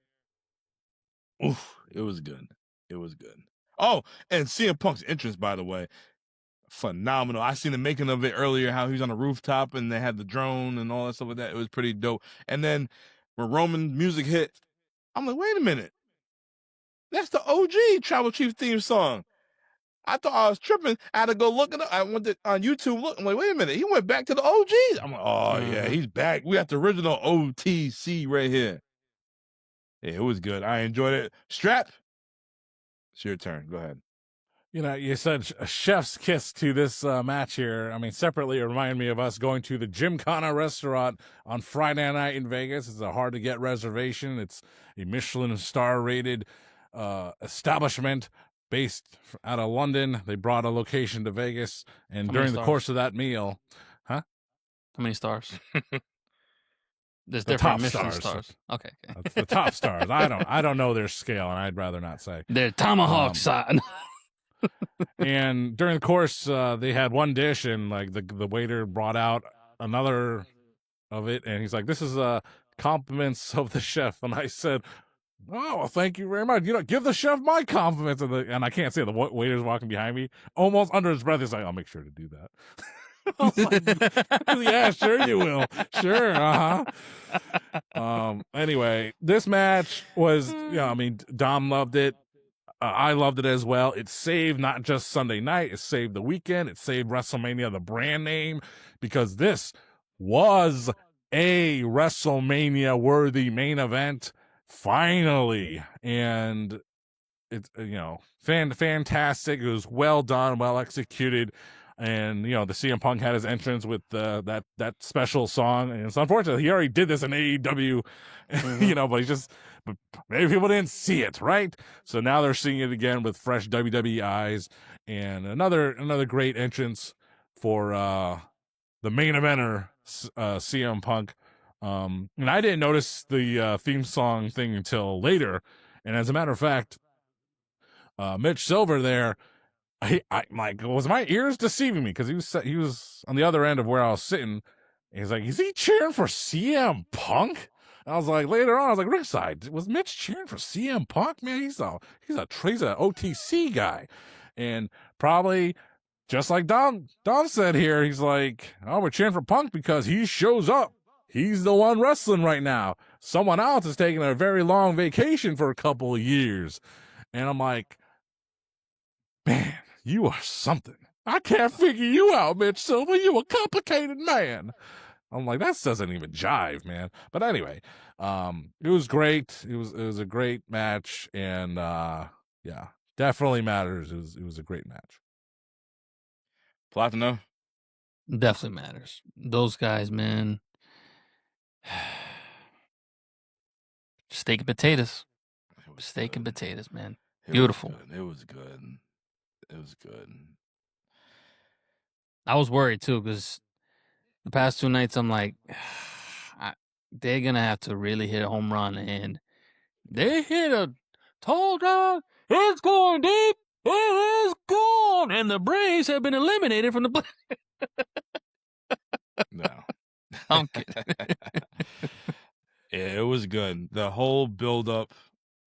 Oof, it was good. It was good. Oh, and CM Punk's entrance, by the way, phenomenal. I seen the making of it earlier, how he was on the rooftop and they had the drone and all that stuff like that. It was pretty dope. And then when Roman music hit, I'm like, wait a minute. That's the OG Tribal Chief theme song. I thought I was tripping. I had to go look it up. I went on YouTube. Look, I'm like, wait a minute. He went back to the OGs. I'm like, oh, yeah, he's back. We got the original OTC right here. Yeah, it was good. I enjoyed it. Strap, it's your turn. Go ahead. You know, you said a chef's kiss to this match here. I mean, separately, it reminded me of us going to the Gymkhana restaurant on Friday night in Vegas. It's a hard-to-get reservation. It's a Michelin star-rated establishment based out of London. They brought a location to Vegas, and during the course of that meal, How many stars? There's the different top Michelin stars. stars. Okay. That's the top stars. I don't know their scale, and I'd rather not say. They're tomahawk size. And during the course, they had one dish, and like the waiter brought out another of it, and he's like, "This is compliments of the chef." And I said, Oh, well, thank you very much. Give the chef my compliments. And I can't say the waiter's walking behind me. Almost under his breath, he's like, I'll make sure to do that. I was like, yeah, sure you will. Sure, Anyway, this match was, Dom loved it. I loved it as well. It saved not just Sunday night, it saved the weekend, it saved WrestleMania, the brand name, because this was a WrestleMania worthy main event. Finally. And it's, fantastic. It was well done, well executed. And, the CM Punk had his entrance with that special song. And it's unfortunate he already did this in AEW, but maybe people didn't see it, right? So now they're seeing it again with fresh WWE eyes. And another great entrance for the main eventer, CM Punk. And I didn't notice the theme song thing until later. And as a matter of fact, Mitch Silver there, was my ears deceiving me? Because he was on the other end of where I was sitting. And he's like, is he cheering for CM Punk? And I was like, later on, I was like, Rickside, was Mitch cheering for CM Punk? Man, he's a OTC guy. And probably just like Dom said here, he's like, oh, we're cheering for Punk because he shows up. He's the one wrestling right now. Someone else is taking a very long vacation for a couple of years. And I'm like, man, you are something. I can't figure you out, Mitch Silver. You a complicated man. I'm like, that doesn't even jive, man. But anyway, it was great. It was a great match, and definitely matters. It was a great match. Platino? Definitely matters. Those guys, man. Steak and potatoes. Steak and potatoes, man. Beautiful. It was good. It was good. I was worried too because the past 2 nights I'm like, they're gonna have to really hit a home run, and they hit a tall dog. It's going deep. It is gone, and the Braves have been eliminated from the. No, I'm kidding. Yeah, it was good. The whole build-up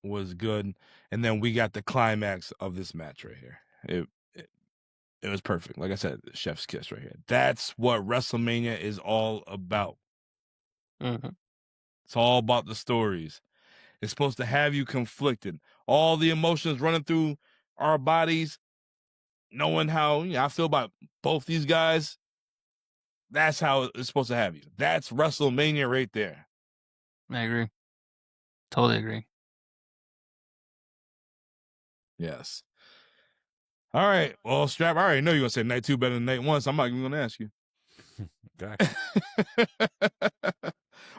was good, and then we got the climax of this match right here. It was perfect. Like I said, chef's kiss right here. That's what WrestleMania is all about. Mm-hmm. It's all about the stories. It's supposed to have you conflicted. All the emotions running through our bodies, knowing how I feel about both these guys. That's how it's supposed to have you. That's WrestleMania right there. I agree. Totally agree. Yes. All right. Well, Strap, I already know you're going to say night 2 better than night 1, so I'm not even going to ask you.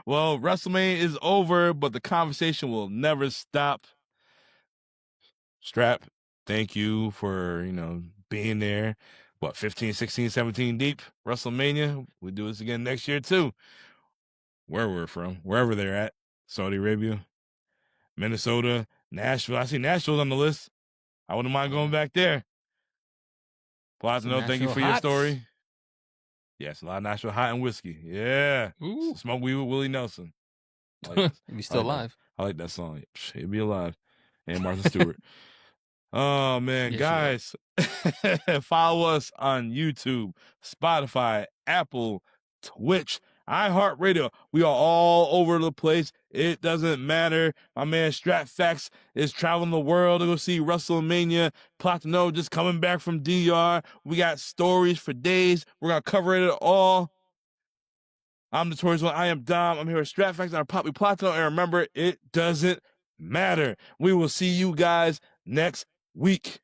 Well, WrestleMania is over, but the conversation will never stop. Strap, thank you for, being there. 15, 16, 17 deep, WrestleMania. We'll do this again next year, too. Where we're from, wherever they're at. Saudi Arabia, Minnesota, Nashville. I see Nashville's on the list. I wouldn't mind going back there. Platino, thank you for your story. Yes, a lot of Nashville hot and whiskey. Yeah. Ooh. Smoke weed with Willie Nelson. He's still alive. I like that song. He'll be alive. And Martha Stewart. Oh, man. Yes, guys, follow us on YouTube, Spotify, Apple, Twitch, iHeartRadio. We are all over the place. It doesn't matter. My man Strat Facts is traveling the world to go see WrestleMania. Platino just coming back from DR. We got stories for days. We're going to cover it all. I'm Notorious One. I am Dom. I'm here with Strat Facts and our Poppy Platino. And remember, it doesn't matter. We will see you guys next week.